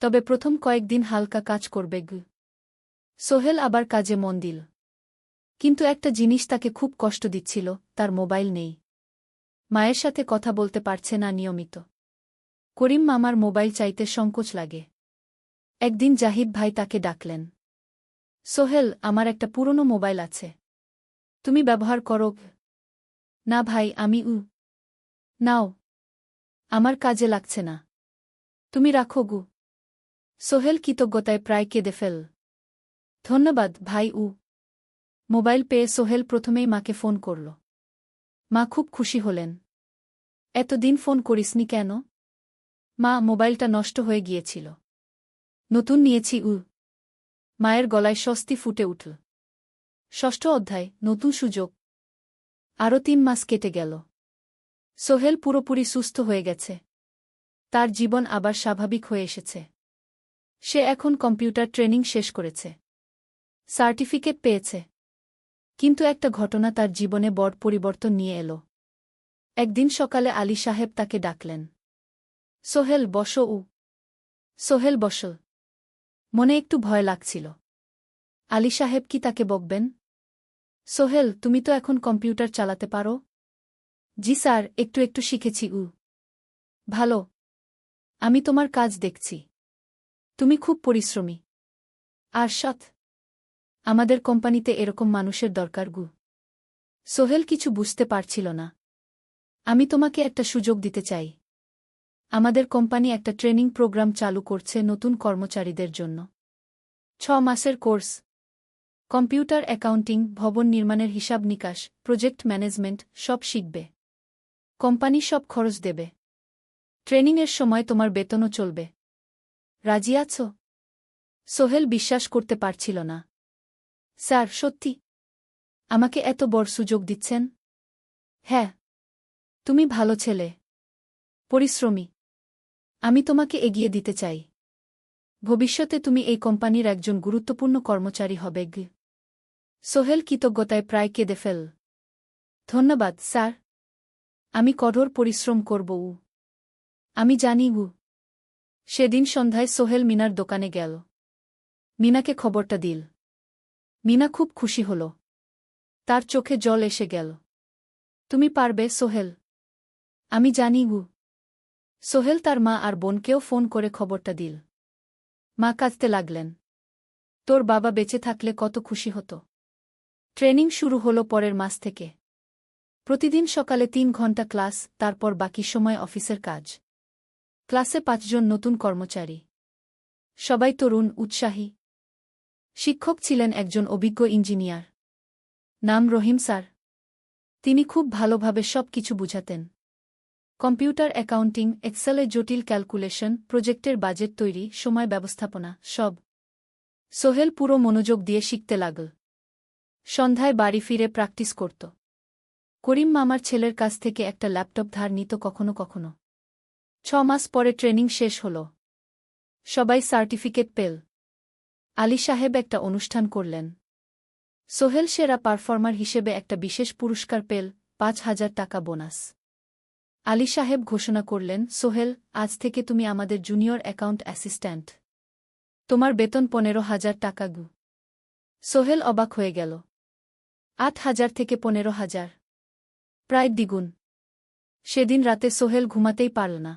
তবে প্রথম কয়েকদিন হালকা কাজ করবে গু। সোহেল আবার কাজে মন দিল। কিন্তু একটা জিনিস তাকে খুব কষ্ট দিচ্ছিল, তার মোবাইল নেই। মায়ের সাথে কথা বলতে পারছে না নিয়মিত। করিম মামার মোবাইল চাইতে সংকোচ লাগে। একদিন জাহিদ ভাই তাকে ডাকলেন। সোহেল, আমার একটা পুরনো মোবাইল আছে, তুমি ব্যবহার করো? না ভাই, আমি নাও, আমার কাজে লাগছে না, তুমি রাখো গু। সোহেল কৃতজ্ঞতায় প্রায় কেঁদে ফেল। ধন্যবাদ ভাই। মোবাইল পেয়ে সোহেল প্রথমেই মাকে ফোন করল। মা খুব খুশি হলেন। এতদিন ফোন করিসনি কেন? মা, মোবাইলটা নষ্ট হয়ে গিয়েছিল, নতুন নিয়েছি। মায়ের গলায় স্বস্তি ফুটে উঠল। 6ষ্ঠ অধ্যায়, নতুন সুযোগ। আরও 3 মাস কেটে গেল। সোহেল পুরোপুরি সুস্থ হয়ে গেছে। তার জীবন আবার স্বাভাবিক হয়ে এসেছে। সে এখন কম্পিউটার ট্রেনিং শেষ করেছে, সার্টিফিকেট পেয়েছে। কিন্তু একটা ঘটনা তার জীবনে বড় পরিবর্তন নিয়ে এলো। একদিন সকালে আলী সাহেব তাকে ডাকলেন। সোহেল, বসো। সোহেল বসল। মনে একটু ভয় লাগছিল। আলী সাহেব কি তাকে বকবেন? সোহেল, তুমি তো এখন কম্পিউটার চালাতে পারো? জি স্যার, একটু একটু শিখেছি। ভালো, আমি তোমার কাজ দেখছি। তুমি খুব পরিশ্রমী আর সৎ। আমাদের কোম্পানিতে এরকম মানুষের দরকার গু। সোহেল কিছু বুঝতে পারছিল না। আমি তোমাকে একটা সুযোগ দিতে চাই। আমাদের কোম্পানি একটা ট্রেনিং প্রোগ্রাম চালু করছে নতুন কর্মচারীদের জন্য। 6 মাসের কোর্স। কম্পিউটার অ্যাকাউন্টিং, ভবন নির্মাণের হিসাব নিকাশ, প্রজেক্ট ম্যানেজমেন্ট সব শিখবে। কোম্পানি সব খরচ দেবে। ট্রেনিংয়ের সময় তোমার বেতনও চলবে। রাজি আছো? সোহেল বিশ্বাস করতে পারছিল না। স্যার, সত্যি? আমাকে এত বড় সুযোগ দিচ্ছেন? হ্যাঁ। তুমি ভালো ছেলে, পরিশ্রমী। আমি তোমাকে এগিয়ে দিতে চাই। ভবিষ্যতে তুমি এই কোম্পানির একজন গুরুত্বপূর্ণ কর্মচারী হবে। সোহেল কৃতজ্ঞতায় প্রায় কেঁদে ফেল। ধন্যবাদ স্যার। আমি কঠোর পরিশ্রম করব। আমি জানি। সেদিন সন্ধ্যায় সোহেল মিনার দোকানে গেল। মিনাকে খবরটা দিল। মিনা খুব খুশি হল। তার চোখে জল এসে গেল। তুমি পারবে সোহেল। আমি জানি। সোহেল তার মা আর বোনকেও ফোন করে খবরটা দিল। মা কাঁদতে লাগলেন। তোর বাবা বেঁচে থাকলে কত খুশি হতো। ট্রেনিং শুরু হলো পরের মাস থেকে। প্রতিদিন সকালে 3 ঘন্টা ক্লাস, তারপর বাকি সময় অফিসের কাজ। ক্লাসে 5 জন নতুন কর্মচারী। সবাই তরুণ, উৎসাহী। শিক্ষক ছিলেন একজন অভিজ্ঞ ইঞ্জিনিয়ার। নাম রহিম স্যার। তিনি খুব ভালোভাবে সব কিছু বুঝাতেন। কম্পিউটার অ্যাকাউন্টিং, এক্সেলে জটিল ক্যালকুলেশন, প্রজেক্টের বাজেট তৈরি, সময় ব্যবস্থাপনা, সব। সোহেল পুরো মনোযোগ দিয়ে শিখতে লাগল। সন্ধ্যায় বাড়ি ফিরে প্র্যাকটিস করত। করিম মামার ছেলের কাছ থেকে একটা ল্যাপটপ ধার নিত কখনো কখনো। 6 মাস পরে ট্রেনিং শেষ হল। সবাই সার্টিফিকেট পেল। আলী সাহেব একটা অনুষ্ঠান করলেন। সোহেল সেরা পারফর্মার হিসেবে একটা বিশেষ পুরস্কার পেল, 5,000 টাকা বোনাস। আলী সাহেব ঘোষণা করলেন, সোহেল, আজ থেকে তুমি আমাদের জুনিয়র অ্যাকাউন্ট অ্যাসিস্ট্যান্ট। তোমার বেতন 15,000 টাকা। সোহেল অবাক হয়ে গেল। 8,000 থেকে 15,000, প্রায় দ্বিগুণ। সেদিন রাতে সোহেল ঘুমাতেই পারল না।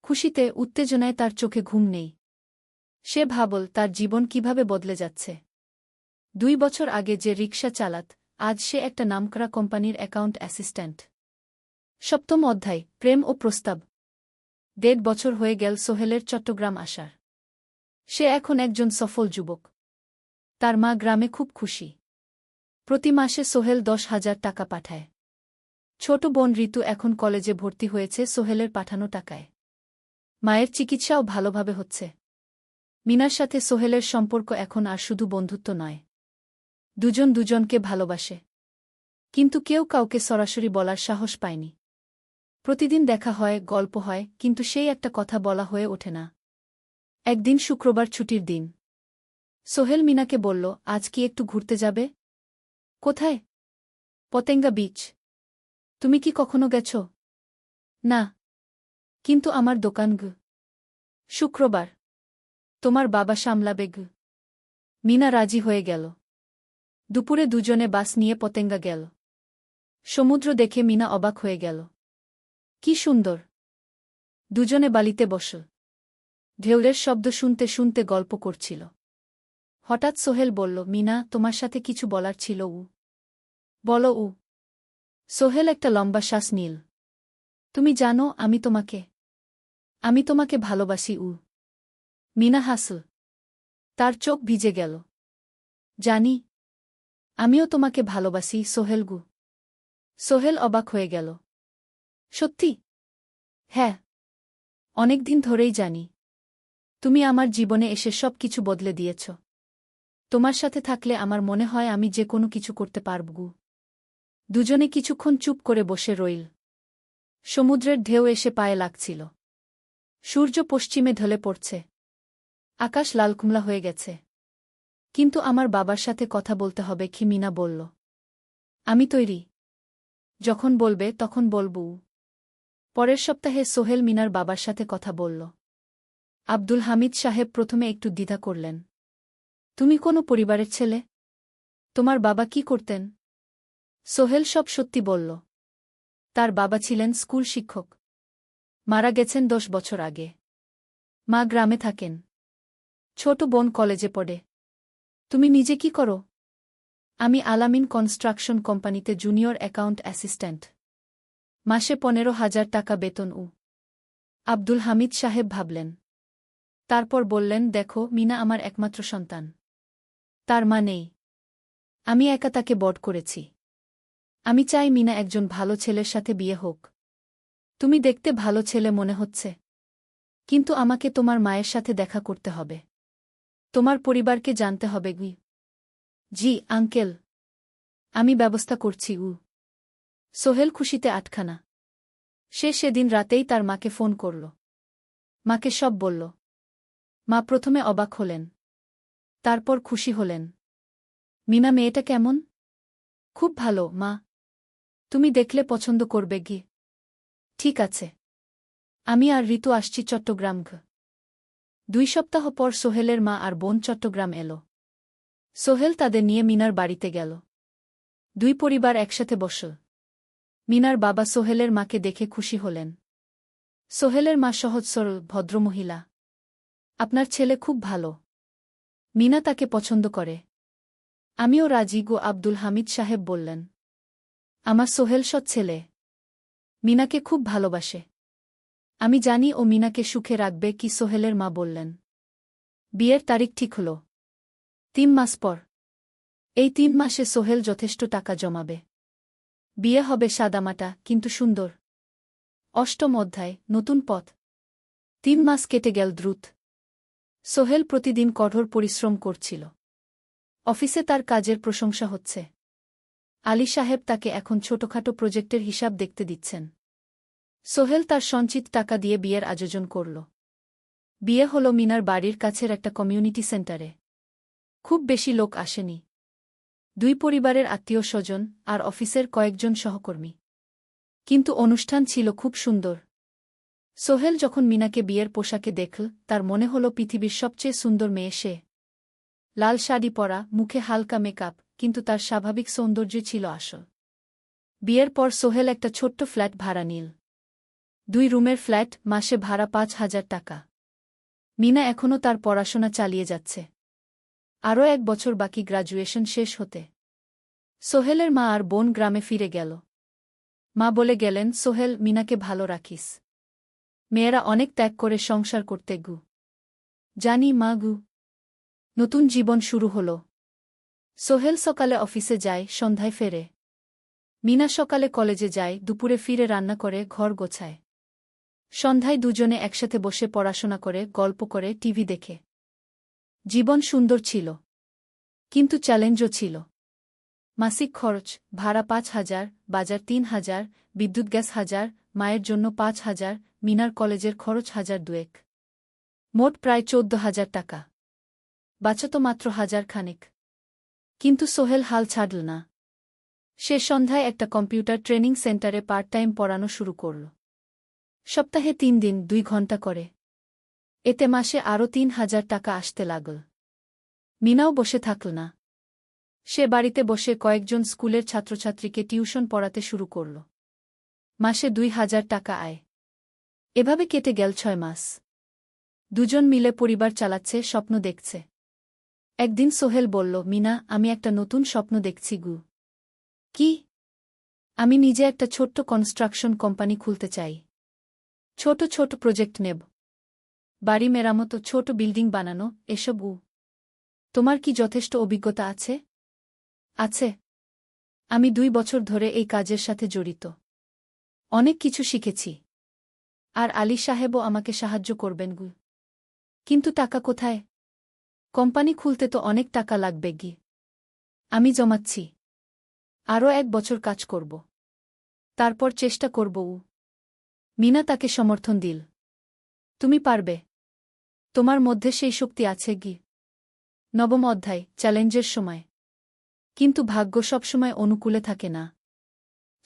খুশিতে, উত্তেজনায় তার চোখে ঘুম নেই। সে ভাবল তার জীবন কিভাবে বদলে যাচ্ছে। 2 বছর আগে যে রিকশা চালাত, আজ সে একটা নামকরা কোম্পানির অ্যাকাউন্ট অ্যাসিস্ট্যান্ট। 7ম অধ্যায়, প্রেম ও প্রস্তাব। 1.5 বছর হয়ে গেল সোহেলের চট্টগ্রাম আসার। সে এখন একজন সফল যুবক। তার মা গ্রামে খুব খুশি। প্রতি মাসে সোহেল 10,000 টাকা পাঠায়। ছোট বোন ঋতু এখন কলেজে ভর্তি হয়েছে সোহেলের পাঠানো টাকায়। মায়ের চিকিৎসাও ভালোভাবে হচ্ছে। মিনার সাথে সোহেলের সম্পর্ক এখন আর শুধু বন্ধুত্ব নয়। দুজন দুজনকে ভালোবাসে। কিন্তু কেউ কাউকে সরাসরি বলার সাহস পায়নি। প্রতিদিন দেখা হয়, গল্প হয়, কিন্তু সেই একটা কথা বলা হয়ে ওঠে না। একদিন শুক্রবার ছুটির দিন। সোহেল মিনাকে বলল, আজ কি একটু ঘুরতে যাবে? কোথায়? পতেঙ্গা বিচ। তুমি কি কখনো গেছ? না। কিন্তু আমার দোকান। শুক্রবার। তোমার বাবা সামলাবে। মিনা রাজি হয়ে গেল। দুপুরে দুজনে বাস নিয়ে পতেঙ্গা গেল। সমুদ্র দেখে মিনা অবাক হয়ে গেল। কি সুন্দর! দুজনে বালিতে বসল। ঢেউয়ের শব্দ শুনতে শুনতে গল্প করছিল। হঠাৎ সোহেল বলল, মিনা, তোমার সাথে কিছু বলার ছিল। বলো। সোহেল একটা লম্বা শ্বাস নিল। তুমি জানো, আমি তোমাকে ভালোবাসি। মিনা হাসল। তার চোখ ভিজে গেল। জানি। আমিও তোমাকে ভালোবাসি সোহেল। সোহেল অবাক হয়ে গেল। সত্যি? হ্যাঁ। অনেকদিন ধরেই জানি। তুমি আমার জীবনে এসে সব কিছু বদলে দিয়েছ। তোমার সাথে থাকলে আমার মনে হয় আমি যে কোনো কিছু করতে পারব। দুজনে কিছুক্ষণ চুপ করে বসে রইল। সমুদ্রের ঢেউ এসে পায়ে লাগছিল। সূর্য পশ্চিমে ঢলে পড়ছে। আকাশ লালকুমলা হয়ে গেছে। কিন্তু আমার বাবার সাথে কথা বলতে হবে, কি মিনা বলল। আমি তৈরি। যখন বলবে তখন বলব। পরের সপ্তাহে সোহেল মিনার বাবার সাথে কথা বলল। আব্দুল হামিদ সাহেব প্রথমে একটু দ্বিধা করলেন। তুমি কোনো পরিবারের ছেলে? তোমার বাবা কি করতেন? সোহেল সব সত্যি বলল। তার বাবা ছিলেন স্কুল শিক্ষক। মারা গেছেন 10 বছর আগে। মা গ্রামে থাকেন। ছোট বোন কলেজে পড়ে। তুমি নিজে কি করো? আমি আলামিন কনস্ট্রাকশন কোম্পানিতে জুনিয়র অ্যাকাউন্ট অ্যাসিস্ট্যান্ট। মাসে 15,000 টাকা বেতন। আব্দুল হামিদ সাহেব ভাবলেন। তারপর বললেন, দেখো, মিনা আমার একমাত্র সন্তান। তার মা নেই। আমি একা তাকে বড় করেছি। আমি চাই মিনা একজন ভালো ছেলের সাথে বিয়ে হোক। তুমি দেখতে ভালো ছেলে মনে হচ্ছে, কিন্তু আমাকে তোমার মায়ের সাথে দেখা করতে হবে। তোমার পরিবারকে জানতে হবে। জি আঙ্কেল, আমি ব্যবস্থা করছি। সোহেল খুশিতে আটখানা। সে সেদিন রাতেই তার মাকে ফোন করল। মাকে সব বলল। মা প্রথমে অবাক হলেন, তারপর খুশি হলেন। মিনা মেয়েটা কেমন? খুব ভালো মা, তুমি দেখলে পছন্দ করবে। ঠিক আছে, আমি আর ঋতু আসছি চট্টগ্রাম। 2 সপ্তাহ পর সোহেলের মা আর বোন চট্টগ্রাম এলো। সোহেল তাদের নিয়ে মিনার বাড়িতে গেল। 2 পরিবার একসাথে বসল। মিনার বাবা সোহেলের মাকে দেখে খুশি হলেন। সোহেলের মা সহজ সরল ভদ্রমহিলা। আপনার ছেলে খুব ভালো, মিনা তাকে পছন্দ করে। আমিও রাজি। আব্দুল হামিদ সাহেব বললেন, আমার সোহেল সৎ ছেলে, মিনাকে খুব ভালোবাসে। আমি জানি ও মিনাকে সুখে রাখবে। সোহেলের মা বললেন। বিয়ের তারিখ ঠিক হল 3 মাস পর। এই 3 মাসে সোহেল যথেষ্ট টাকা জমাবে। বিয়ে হবে সাদামাটা কিন্তু সুন্দর। 8ম অধ্যায়, নতুন পথ। 3 মাস কেটে গেল দ্রুত। সোহেল প্রতিদিন কঠোর পরিশ্রম করছিল। অফিসে তার কাজের প্রশংসা হচ্ছে। আলী সাহেব তাকে এখন ছোটখাটো প্রজেক্টের হিসাব দেখতে দিচ্ছেন। সোহেল তার সঞ্চিত টাকা দিয়ে বিয়ের আয়োজন করল। বিয়ে হল মিনার বাড়ির কাছের একটা কমিউনিটি সেন্টারে। খুব বেশি লোক আসেনি। 2 পরিবারের আত্মীয় স্বজন আর অফিসের কয়েকজন সহকর্মী। কিন্তু অনুষ্ঠান ছিল খুব সুন্দর। সোহেল যখন মিনাকে বিয়ের পোশাকে দেখল, তার মনে হল পৃথিবীর সবচেয়ে সুন্দর মেয়ে সে। লাল শাড়ি পরা, মুখে হালকা মেকআপ, কিন্তু তার স্বাভাবিক সৌন্দর্য ছিল আসল। বিয়ের পর সোহেল একটা ছোট্ট ফ্ল্যাট ভাড়া নিল। 2 রুমের ফ্ল্যাট, মাসে ভাড়া 5,000 টাকা। মিনা এখনও তার পড়াশোনা চালিয়ে যাচ্ছে। আরও 1 বছর বাকি গ্র্যাজুয়েশন শেষ হতে। সোহেলের মা আর বোন গ্রামে ফিরে গেল। মা বলে গেলেন, সোহেল, মিনাকে ভালো রাখিস। মেয়েরা অনেক ত্যাগ করে সংসার করতে। জানি মা। নতুন জীবন শুরু হল। সোহেল সকালে অফিসে যায়, সন্ধ্যায় ফেরে। মিনা সকালে কলেজে যায়, দুপুরে ফিরে রান্না করে, ঘর গোছায়। সন্ধ্যায় দুজনে একসাথে বসে পড়াশোনা করে, গল্প করে, টিভি দেখে। জীবন সুন্দর ছিল, কিন্তু চ্যালেঞ্জও ছিল। মাসিক খরচ, ভাড়া 5,000, বাজার 3,000, বিদ্যুৎ গ্যাস 1,000, মায়ের জন্য 5,000, মিনার কলেজের খরচ 1,200। মোট প্রায় 14,000 টাকা। বাঁচত মাত্র 1,000 খানেক। কিন্তু সোহেল হাল ছাড়ল না। সে সন্ধ্যায় একটা কম্পিউটার ট্রেনিং সেন্টারে পার্ট টাইম পড়ানো শুরু করল। সপ্তাহে 3 দিন 2 ঘন্টা করে। এতে মাসে আরও 3,000 টাকা আসতে লাগল। মিনাও বসে থাকল না। সে বাড়িতে বসে কয়েকজন স্কুলের ছাত্রছাত্রীকে টিউশন পড়াতে শুরু করল। মাসে 2,000 টাকা আয়। এভাবে কেটে গেল 6 মাস। দুজন মিলে পরিবার চালাচ্ছে, স্বপ্ন দেখছে। একদিন সোহেল বলল, মিনা, আমি একটা নতুন স্বপ্ন দেখছি। কি? আমি নিজে একটা ছোট্ট কনস্ট্রাকশন কোম্পানি খুলতে চাই। ছোট ছোট প্রজেক্ট নেব। বাড়ি মেরামত, ছোট বিল্ডিং বানানো, এসব। তোমার কি যথেষ্ট অভিজ্ঞতা আছে? আছে। আমি 2 বছর ধরে এই কাজের সাথে জড়িত। অনেক কিছু শিখেছি। আর আলী সাহেবও আমাকে সাহায্য করবেন। কিন্তু টাকা কোথায়? কোম্পানি খুলতে তো অনেক টাকা লাগবে। আমি জমাচ্ছি। আরও 1 বছর কাজ করব। তারপর চেষ্টা করব। মিনা তাকে সমর্থন দিল। তুমি পারবে। তোমার মধ্যে সেই শক্তি আছে। 9ম অধ্যায়, চ্যালেঞ্জের সময়। কিন্তু ভাগ্য সবসময় অনুকূলে থাকে না।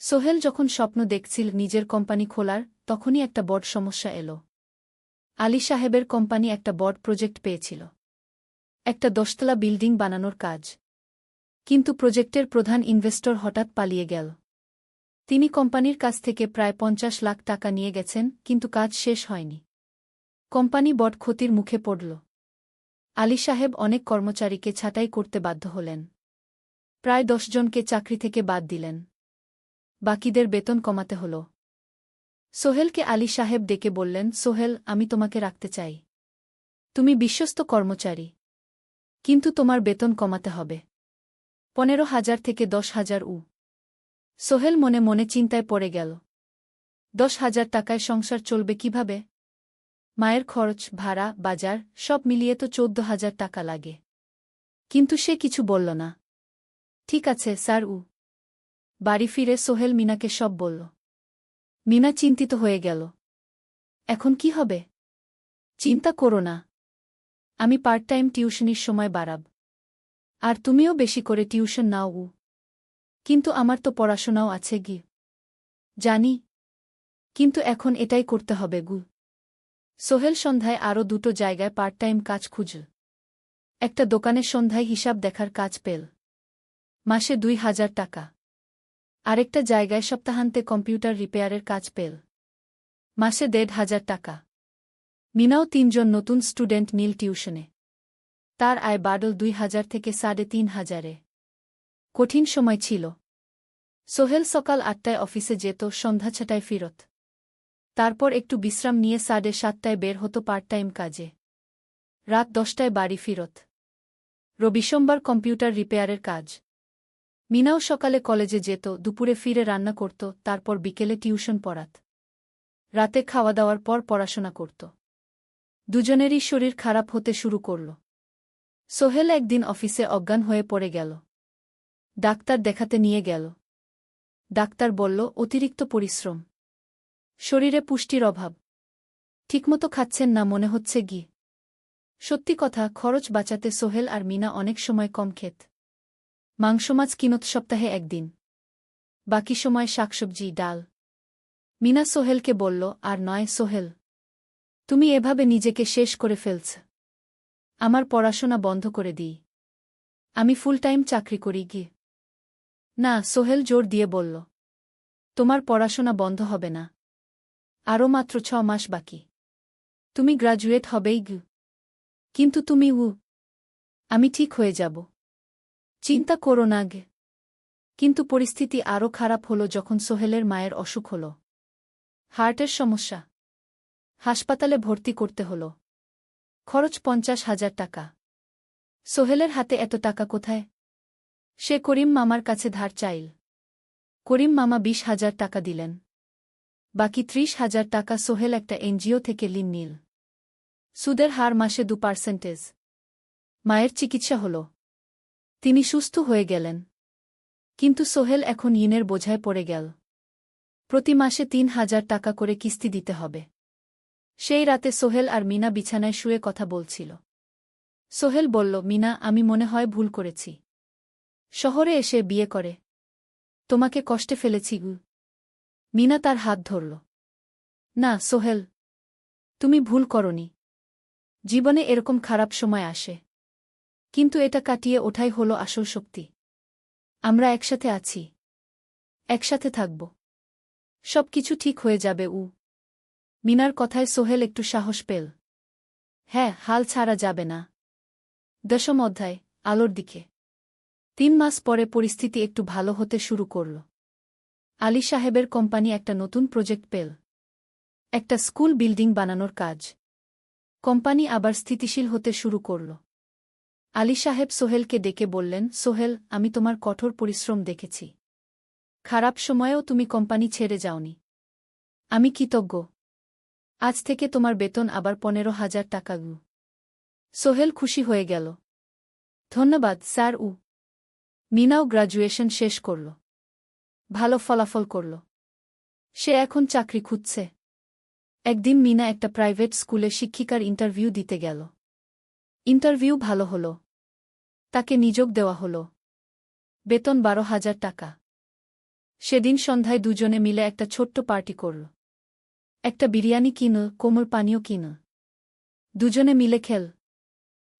সোহেল যখন স্বপ্ন দেখছিল নিজের কোম্পানি খোলার, তখনই একটা বড় সমস্যা এলো। আলী সাহেবের কোম্পানি একটা বড় প্রজেক্ট পেয়েছিল। একটা 10তলা বিল্ডিং বানানোর কাজ। কিন্তু প্রজেক্টের প্রধান ইনভেস্টর হঠাৎ পালিয়ে গেল। তিনি কোম্পানির কাছ থেকে প্রায় 50 লাখ টাকা নিয়ে গেছেন, কিন্তু কাজ শেষ হয়নি। কোম্পানি বড় ক্ষতির মুখে পড়ল। আলী সাহেব অনেক কর্মচারীকে ছাঁটাই করতে বাধ্য হলেন। প্রায় 10 জনকে চাকরি থেকে বাদ দিলেন। বাকিদের বেতন কমাতে হল। সোহেলকে আলী সাহেব ডেকে বললেন, সোহেল, আমি তোমাকে রাখতে চাই। তুমি বিশ্বস্ত কর্মচারী। কিন্তু তোমার বেতন কমাতে হবে। 15,000 থেকে 10,000। সোহেল মনে মনে চিন্তায় পড়ে গেল। 10,000 টাকায় সংসার চলবে কিভাবে? মায়ের খরচ, ভাড়া, বাজার সব মিলিয়ে তো 14,000 টাকা লাগে। কিন্তু সে কিছু বলল না। ঠিক আছে স্যার। বাড়ি ফিরে সোহেল মিনাকে সব বলল। মিনা চিন্তিত হয়ে গেল। এখন কি হবে? চিন্তা করো না, আমি পার্ট টাইম টিউশনির সময় বাড়াব। আর তুমিও বেশি করে টিউশন নাও। কিন্তু আমার তো পড়াশোনাও আছে গি। জানি, কিন্তু এখন এটাই করতে হবে গু। সোহেল সন্ধ্যায় আরও 2টো জায়গায় পার্ট টাইম কাজ খুঁজল। একটা দোকানের সন্ধ্যায় হিসাব দেখার কাজ পেল, মাসে 2,000 টাকা। আরেকটা জায়গায় সপ্তাহান্তে কম্পিউটার রিপেয়ারের কাজ পেল, মাসে 1,500 টাকা। মিনাও 3জন নতুন স্টুডেন্ট নীল টিউশনে। তার আয় বাড়ল 2,000 থেকে 3,500-এ। কঠিন সময় ছিল। সোহেল সকাল 8টায় অফিসে যেত, সন্ধ্যা 6টায় ফিরত। তারপর একটু বিশ্রাম নিয়ে 7:30টায় বের হতো পার্ট টাইম কাজে। রাত 10টায় বাড়ি ফিরত। রবি-সোমবার কম্পিউটার রিপেয়ারের কাজ। মিনাও সকালে কলেজে যেত, দুপুরে ফিরে রান্না করত, তারপর বিকেলে টিউশন পড়াত। রাতে খাওয়া দাওয়ার পর পড়াশোনা করত। দুজনেরই শরীর খারাপ হতে শুরু করল। সোহেল একদিন অফিসে অজ্ঞান হয়ে পড়ে গেল। ডাক্তার দেখাতে নিয়ে গেল। ডাক্তার বলল অতিরিক্ত পরিশ্রম, শরীরে পুষ্টির অভাব, ঠিকমতো খাচ্ছেন না মনে হচ্ছে গি। সত্যি কথা, খরচ বাঁচাতে সোহেল আর মিনা অনেক সময় কম খেত। মাংস মাছ কিনত সপ্তাহে একদিন, বাকি সময় শাকসবজি, ডাল। মিনা সোহেলকে বলল, আর নয় সোহেল, তুমি এভাবে নিজেকে শেষ করে ফেলছ। আমার পড়াশোনা বন্ধ করে দিই, আমি ফুল টাইম চাকরি করি গি। না, সোহেল জোর দিয়ে বলল, তোমার পড়াশোনা বন্ধ হবে না। আরও মাত্র 6 মাস বাকি, তুমি গ্রাজুয়েট হবেই গি। কিন্তু তুমি আমি ঠিক হয়ে যাব, চিন্তা করো না গে। কিন্তু পরিস্থিতি আরও খারাপ হলো যখন সোহেলের মায়ের অসুখ হল। হার্টের সমস্যা। হাসপাতালে ভর্তি করতে হল। খরচ 50,000 টাকা। সোহেলের হাতে এত টাকা কোথায়? সে করিম মামার কাছে ধার চাইল। করিম মামা 20,000 টাকা দিলেন। বাকি 30,000 টাকা সোহেল একটা এনজিও থেকে ঋণ নিল। সুদের হার মাসে 2%। মায়ের চিকিৎসা হল, তিনি সুস্থ হয়ে গেলেন। কিন্তু সোহেল এখন ঋণের বোঝায় পড়ে গেল। প্রতি মাসে 3,000 টাকা করে কিস্তি দিতে হবে। সেই রাতে সোহেল আর মিনা বিছানায় শুয়ে কথা বলছিল। সোহেল বলল, মিনা, আমি মনে হয় ভুল করেছি। শহরে এসে বিয়ে করে তোমাকে কষ্টে ফেলেছি গু। মিনা তার হাত ধরল। না সোহেল, তুমি ভুল করনি। জীবনে এরকম খারাপ সময় আসে, কিন্তু এটা কাটিয়ে ওঠাই হলো আসল শক্তি। আমরা একসাথে আছি, একসাথে থাকব, সব কিছু ঠিক হয়ে যাবে। মিনার কথায় সোহেল একটু সাহস পেল। হ্যাঁ, হাল ছাড়া যাবে না। 10ম অধ্যায়, আলোর দিকে। 3 মাস পরে পরিস্থিতি একটু ভালো হতে শুরু করল। আলী সাহেবের কোম্পানি একটা নতুন প্রজেক্ট পেল, একটা স্কুল বিল্ডিং বানানোর কাজ। কোম্পানি আবার স্থিতিশীল হতে শুরু করল। আলী সাহেব সোহেলকে ডেকে বললেন, সোহেল, আমি তোমার কঠোর পরিশ্রম দেখেছি। খারাপ সময়েও তুমি কোম্পানি ছেড়ে যাওনি। আমি কৃতজ্ঞ। আজ থেকে তোমার বেতন আবার 15,000 টাকা গু। সোহেল খুশি হয়ে গেল। ধন্যবাদ স্যার। মিনাও গ্রাজুয়েশন শেষ করল, ভালো ফলাফল করল। সে এখন চাকরি খুঁজছে। একদিন মিনা একটা প্রাইভেট স্কুলে শিক্ষিকার ইন্টারভিউ দিতে গেল। ইন্টারভিউ ভালো হল, তাকে নিযোগ দেওয়া হল। বেতন 12,000 টাকা। সেদিন সন্ধ্যায় দুজনে মিলে একটা ছোট্ট পার্টি করল। একটা বিরিয়ানি কিনল, কোমল পানীয় কিনল। দুজনে মিলে খেল।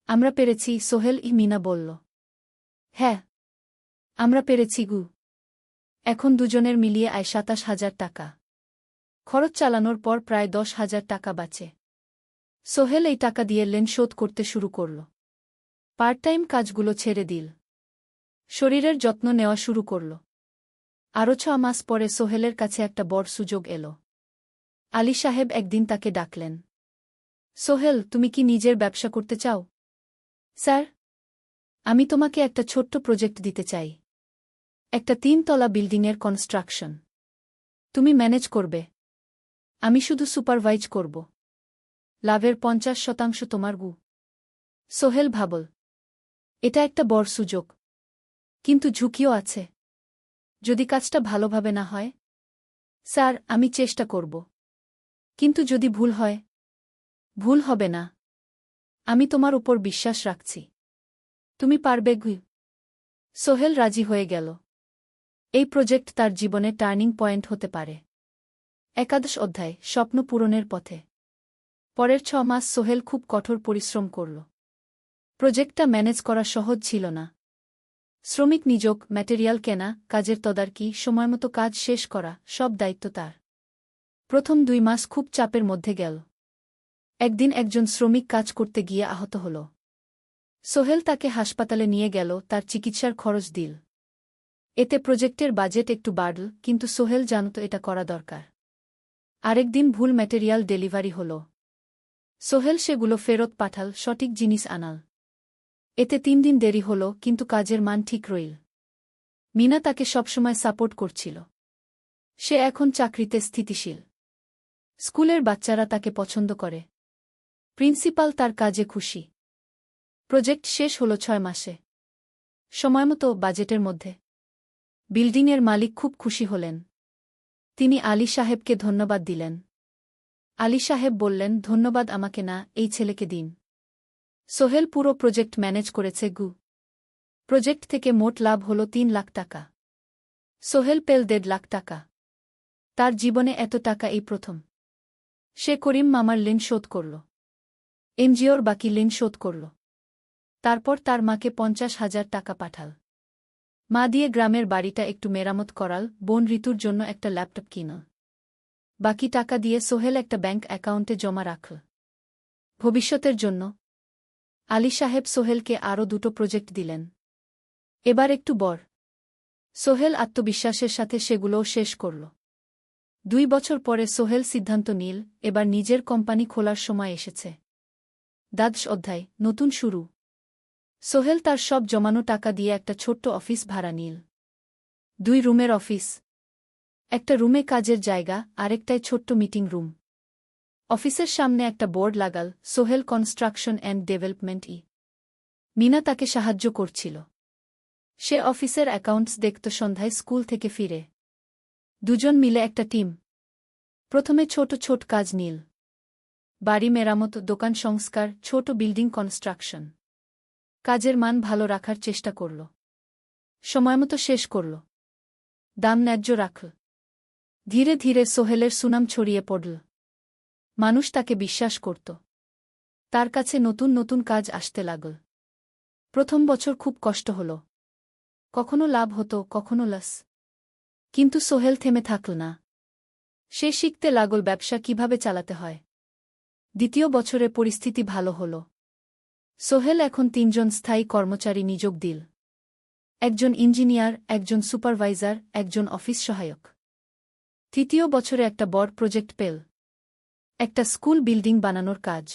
আমরা পেরেছি সোহেল, মিনা বলল। হ্যাঁ, আমরা পেরেছি গু। এখন দুজনের মিলিয়ে আয় 27,000 টাকা। খরচ চালানোর পর প্রায় 10,000 টাকা বাঁচে। সোহেল এই টাকা দিয়ে লোন শোধ করতে শুরু করল। পার্ট টাইম কাজগুলো ছেড়ে দিল। শরীরের যত্ন নেওয়া শুরু করল। আরও 6 মাস পরে সোহেলের কাছে একটা বড় সুযোগ এল। আলী সাহেব একদিন তাকে ডাকলেন। সোহেল, তুমি কি নিজের ব্যবসা করতে চাও? স্যার, আমি তোমাকে একটা ছোট্ট প্রজেক্ট দিতে চাই। একটা 3 তলা বিল্ডিংয়ের কনস্ট্রাকশন। তুমি ম্যানেজ করবে। আমি শুধু সুপারভাইজ করব। লাভের ৫০% তোমার গু। সোহেল ভাবল, এটা একটা বড় সুযোগ, কিন্তু ঝুঁকিও আছে। যদি কাজটা ভালোভাবে না হয়? স্যার, আমি চেষ্টা করব। কিন্তু যদি ভুল হয়? ভুল হবে না। আমি তোমার উপর বিশ্বাস রাখছি। তুমি পারবে গু। সোহেল রাজি হয়ে গেল। এই প্রজেক্ট তার জীবনে টার্নিং পয়েন্ট হতে পারে। একাদশ অধ্যায়, স্বপ্ন পূরণের পথে। পরের ৬ মাস সোহেল খুব কঠোর পরিশ্রম করল। প্রজেক্টটা ম্যানেজ করা সহজ ছিল না। শ্রমিক নিযোগ, ম্যাটেরিয়াল কেনা, কাজের তদারকি, সময়মতো কাজ শেষ করা, সব দায়িত্ব তার। প্রথম ২ মাস খুব চাপের মধ্যে গেল। একদিন একজন শ্রমিক কাজ করতে গিয়ে আহত হল। সোহেল তাকে হাসপাতালে নিয়ে গেল, তার চিকিৎসার খরচ দিল। এতে প্রজেক্টের বাজেট একটু বাড়ল, কিন্তু সোহেল জানত এটা করা দরকার। আরেকদিন ভুল ম্যাটেরিয়াল ডেলিভারি হল। সোহেল সেগুলো ফেরত পাঠাল, সঠিক জিনিস আনাল। এতে ৩ দিন দেরি হল, কিন্তু কাজের মান ঠিক রইল। মিনা তাকে সবসময় সাপোর্ট করছিল। সে এখন চাকরিতে স্থিতিশীল। স্কুলের বাচ্চারা তাকে পছন্দ করে। প্রিন্সিপাল তার কাজে খুশি। প্রজেক্ট শেষ হল ৬ মাসে। সময়মতো, বাজেটের মধ্যে। বিল্ডিংয়ের মালিক খুব খুশি হলেন। তিনি আলী সাহেবকে ধন্যবাদ দিলেন। আলী সাহেব বললেন, ধন্যবাদ আমাকে না, এই ছেলেকে দিন। সোহেল পুরো প্রজেক্ট ম্যানেজ করেছে গু। প্রজেক্ট থেকে মোট লাভ হল ৩ লাখ টাকা। সোহেল পেল ১.৫ লাখ টাকা। তার জীবনে এত টাকা এই প্রথম। সে করিম মামার ঋণ শোধ করল। এনজিওর বাকি ঋণ শোধ করল। তারপর তার মাকে ৫০,০০০ টাকা পাঠাল। মা দিয়ে গ্রামের বাড়িটা একটু মেরামত করাল, বোন ঋতুর জন্য একটা ল্যাপটপ কিনল। বাকি টাকা দিয়ে সোহেল একটা ব্যাংক অ্যাকাউন্টে জমা রাখল। ভবিষ্যতের জন্য। আলী সাহেব সোহেলকে আরও ২টো প্রজেক্ট দিলেন। এবার একটু বড়। সোহেল আত্মবিশ্বাসের সাথে সেগুলোও শেষ করল। ২ বছর পরে সোহেল সিদ্ধান্ত নিল, এবার নিজের কোম্পানি খোলার সময় এসেছে। দ্বাদশ অধ্যায়, নতুন শুরু। সোহেল তার সব জমানো টাকা দিয়ে একটা ছোট্ট অফিস ভাড়া নিল। ২ রুমের অফিস। একটা রুমে কাজের জায়গা, আরেকটায় ছোট্ট মিটিং রুম। অফিসের সামনে একটা বোর্ড লাগাল, সোহেল কনস্ট্রাকশন অ্যান্ড ডেভেলপমেন্ট ই। মিনা তাকে সাহায্য করছিল। সে অফিসের অ্যাকাউন্টস দেখত সন্ধ্যায় স্কুল থেকে ফিরে। দুজন মিলে একটা টিম। প্রথমে ছোট ছোট কাজ নিল। বাড়ি মেরামত, দোকান সংস্কার, ছোট বিল্ডিং কনস্ট্রাকশন। কাজের মান ভালো রাখার চেষ্টা করল। সময়মতো শেষ করল। দাম ন্যায্য রাখল। ধীরে ধীরে সোহেলের সুনাম ছড়িয়ে পড়ল। মানুষ তাকে বিশ্বাস করত। তার কাছে নতুন নতুন কাজ আসতে লাগল। প্রথম বছর খুব কষ্ট হল। কখনো লাভ হতো, কখনো লস। কিন্তু সোহেল থেমে থাকল না। সে শিখতে লাগল ব্যবসা কিভাবে চালাতে হয়। দ্বিতীয় বছরে পরিস্থিতি ভালো হল। সোহেল এখন ৩ জন স্থায়ী কর্মচারী নিযোগ দিল। একজন ইঞ্জিনিয়ার, একজন সুপারভাইজার, একজন অফিস সহায়ক। তৃতীয় বছরে একটা বড় প্রজেক্ট পেল। একটা স্কুল বিল্ডিং বানানোর কাজ।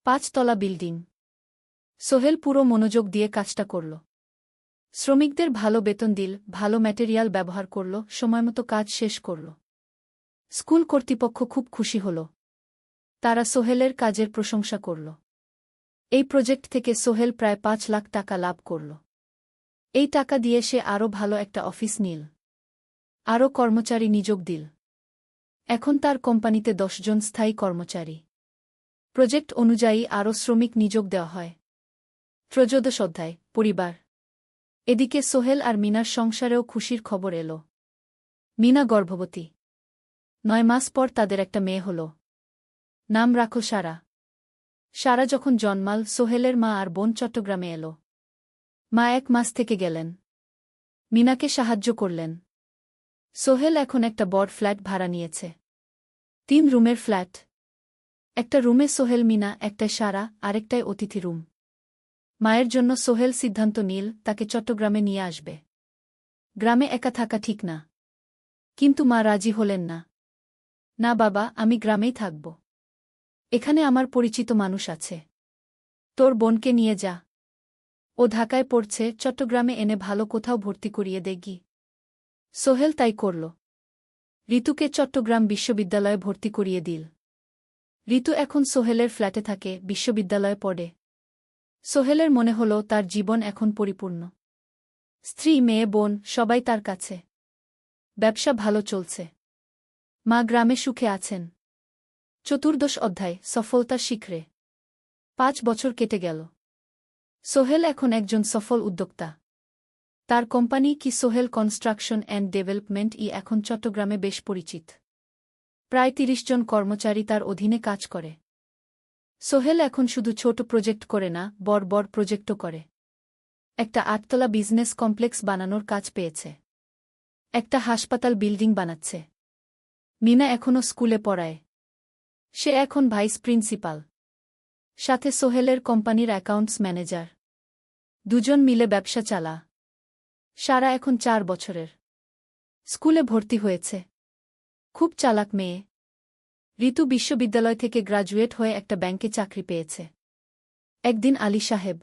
৫ তলা বিল্ডিং। সোহেল পুরো মনোযোগ দিয়ে কাজটা করল। শ্রমিকদের ভালো বেতন দিল, ভালো ম্যাটেরিয়াল ব্যবহার করল, সময়মতো কাজ শেষ করল। স্কুল কর্তৃপক্ষ খুব খুশি হল। তারা সোহেলের কাজের প্রশংসা করল। এই প্রজেক্ট থেকে সোহেল প্রায় ৫ লাখ টাকা লাভ করল। এই টাকা দিয়ে সে আরও ভালো একটা অফিস নিল। আরও কর্মচারী নিযোগ দিল। এখন তার কোম্পানিতে ১০ জন স্থায়ী কর্মচারী। প্রজেক্ট অনুযায়ী আরও শ্রমিক নিযোগ দেওয়া হয়। ত্রয়োদশ অধ্যায়, পরিবার। এদিকে সোহেল আর মিনার সংসারেও খুশির খবর এল। মিনা গর্ভবতী। ৯ মাস পর তাদের একটা মেয়ে হল। নাম রাখল সারা। সারা যখন জন্মাল, সোহেলের মা আর বোন চট্টগ্রামে এল। মা ১ মাস থেকে গেলেন। মিনাকে সাহায্য করলেন। সোহেল এখন একটা বড় ফ্ল্যাট ভাড়া নিয়েছে। ৩ রুমের ফ্ল্যাট। একটা রুমে সোহেল, মিনা, একটায় সারা, আরেকটায় অতিথি রুম। মায়ের জন্য সোহেল সিদ্ধান্ত নিল তাকে চট্টগ্রামে নিয়ে আসবে। গ্রামে একা থাকা ঠিক না। কিন্তু মা রাজি হলেন না। না বাবা, আমি গ্রামেই থাকব। এখানে আমার পরিচিত মানুষ আছে। তোর বোনকে নিয়ে যা। ও ঢাকায় পড়ছে, চট্টগ্রামে এনে ভালো কোথাও ভর্তি করিয়ে দেখি। সোহেল তাই করল। ঋতুকে চট্টগ্রাম বিশ্ববিদ্যালয়ে ভর্তি করিয়ে দিল। ঋতু এখন সোহেলের ফ্ল্যাটে থাকে, বিশ্ববিদ্যালয়ে পড়ে। সোহেলের মনে হল তার জীবন এখন পরিপূর্ণ। স্ত্রী, মেয়ে, বোন সবাই তার কাছে। ব্যবসা ভালো চলছে। মা গ্রামে সুখে আছেন। চতুর্দশ অধ্যায়, সফলতার শিখরে। 5 বছর কেটে গেল। সোহেল এখন একজন সফল উদ্যোক্তা। তার কোম্পানি কি সোহেল কনস্ট্রাকশন অ্যান্ড ডেভেলপমেন্ট এখন চট্টগ্রামে বেশ পরিচিত। প্রায় 30 জন কর্মচারী তার অধীনে কাজ করে। সোহেল এখন শুধু ছোট প্রজেক্ট করে না, বড় বড় প্রজেক্টও করে। একটা 8তলা বিজনেস কমপ্লেক্স বানানোর কাজ পেয়েছে। একটা হাসপাতাল বিল্ডিং বানাচ্ছে। মিনা এখনও স্কুলে পড়ায়। সে এখন ভাইস প্রিন্সিপাল। সাথে সোহেলের কোম্পানির অ্যাকাউন্টস ম্যানেজার। দুজন মিলে ব্যবসা চালা। সারা এখন 4 বছরের। স্কুলে ভর্তি হয়েছে। খুব চালাক মেয়ে। ঋতু বিশ্ববিদ্যালয় থেকে গ্রাজুয়েট হয়ে একটা ব্যাংকে চাকরি পেয়েছে। একদিন আলী সাহেব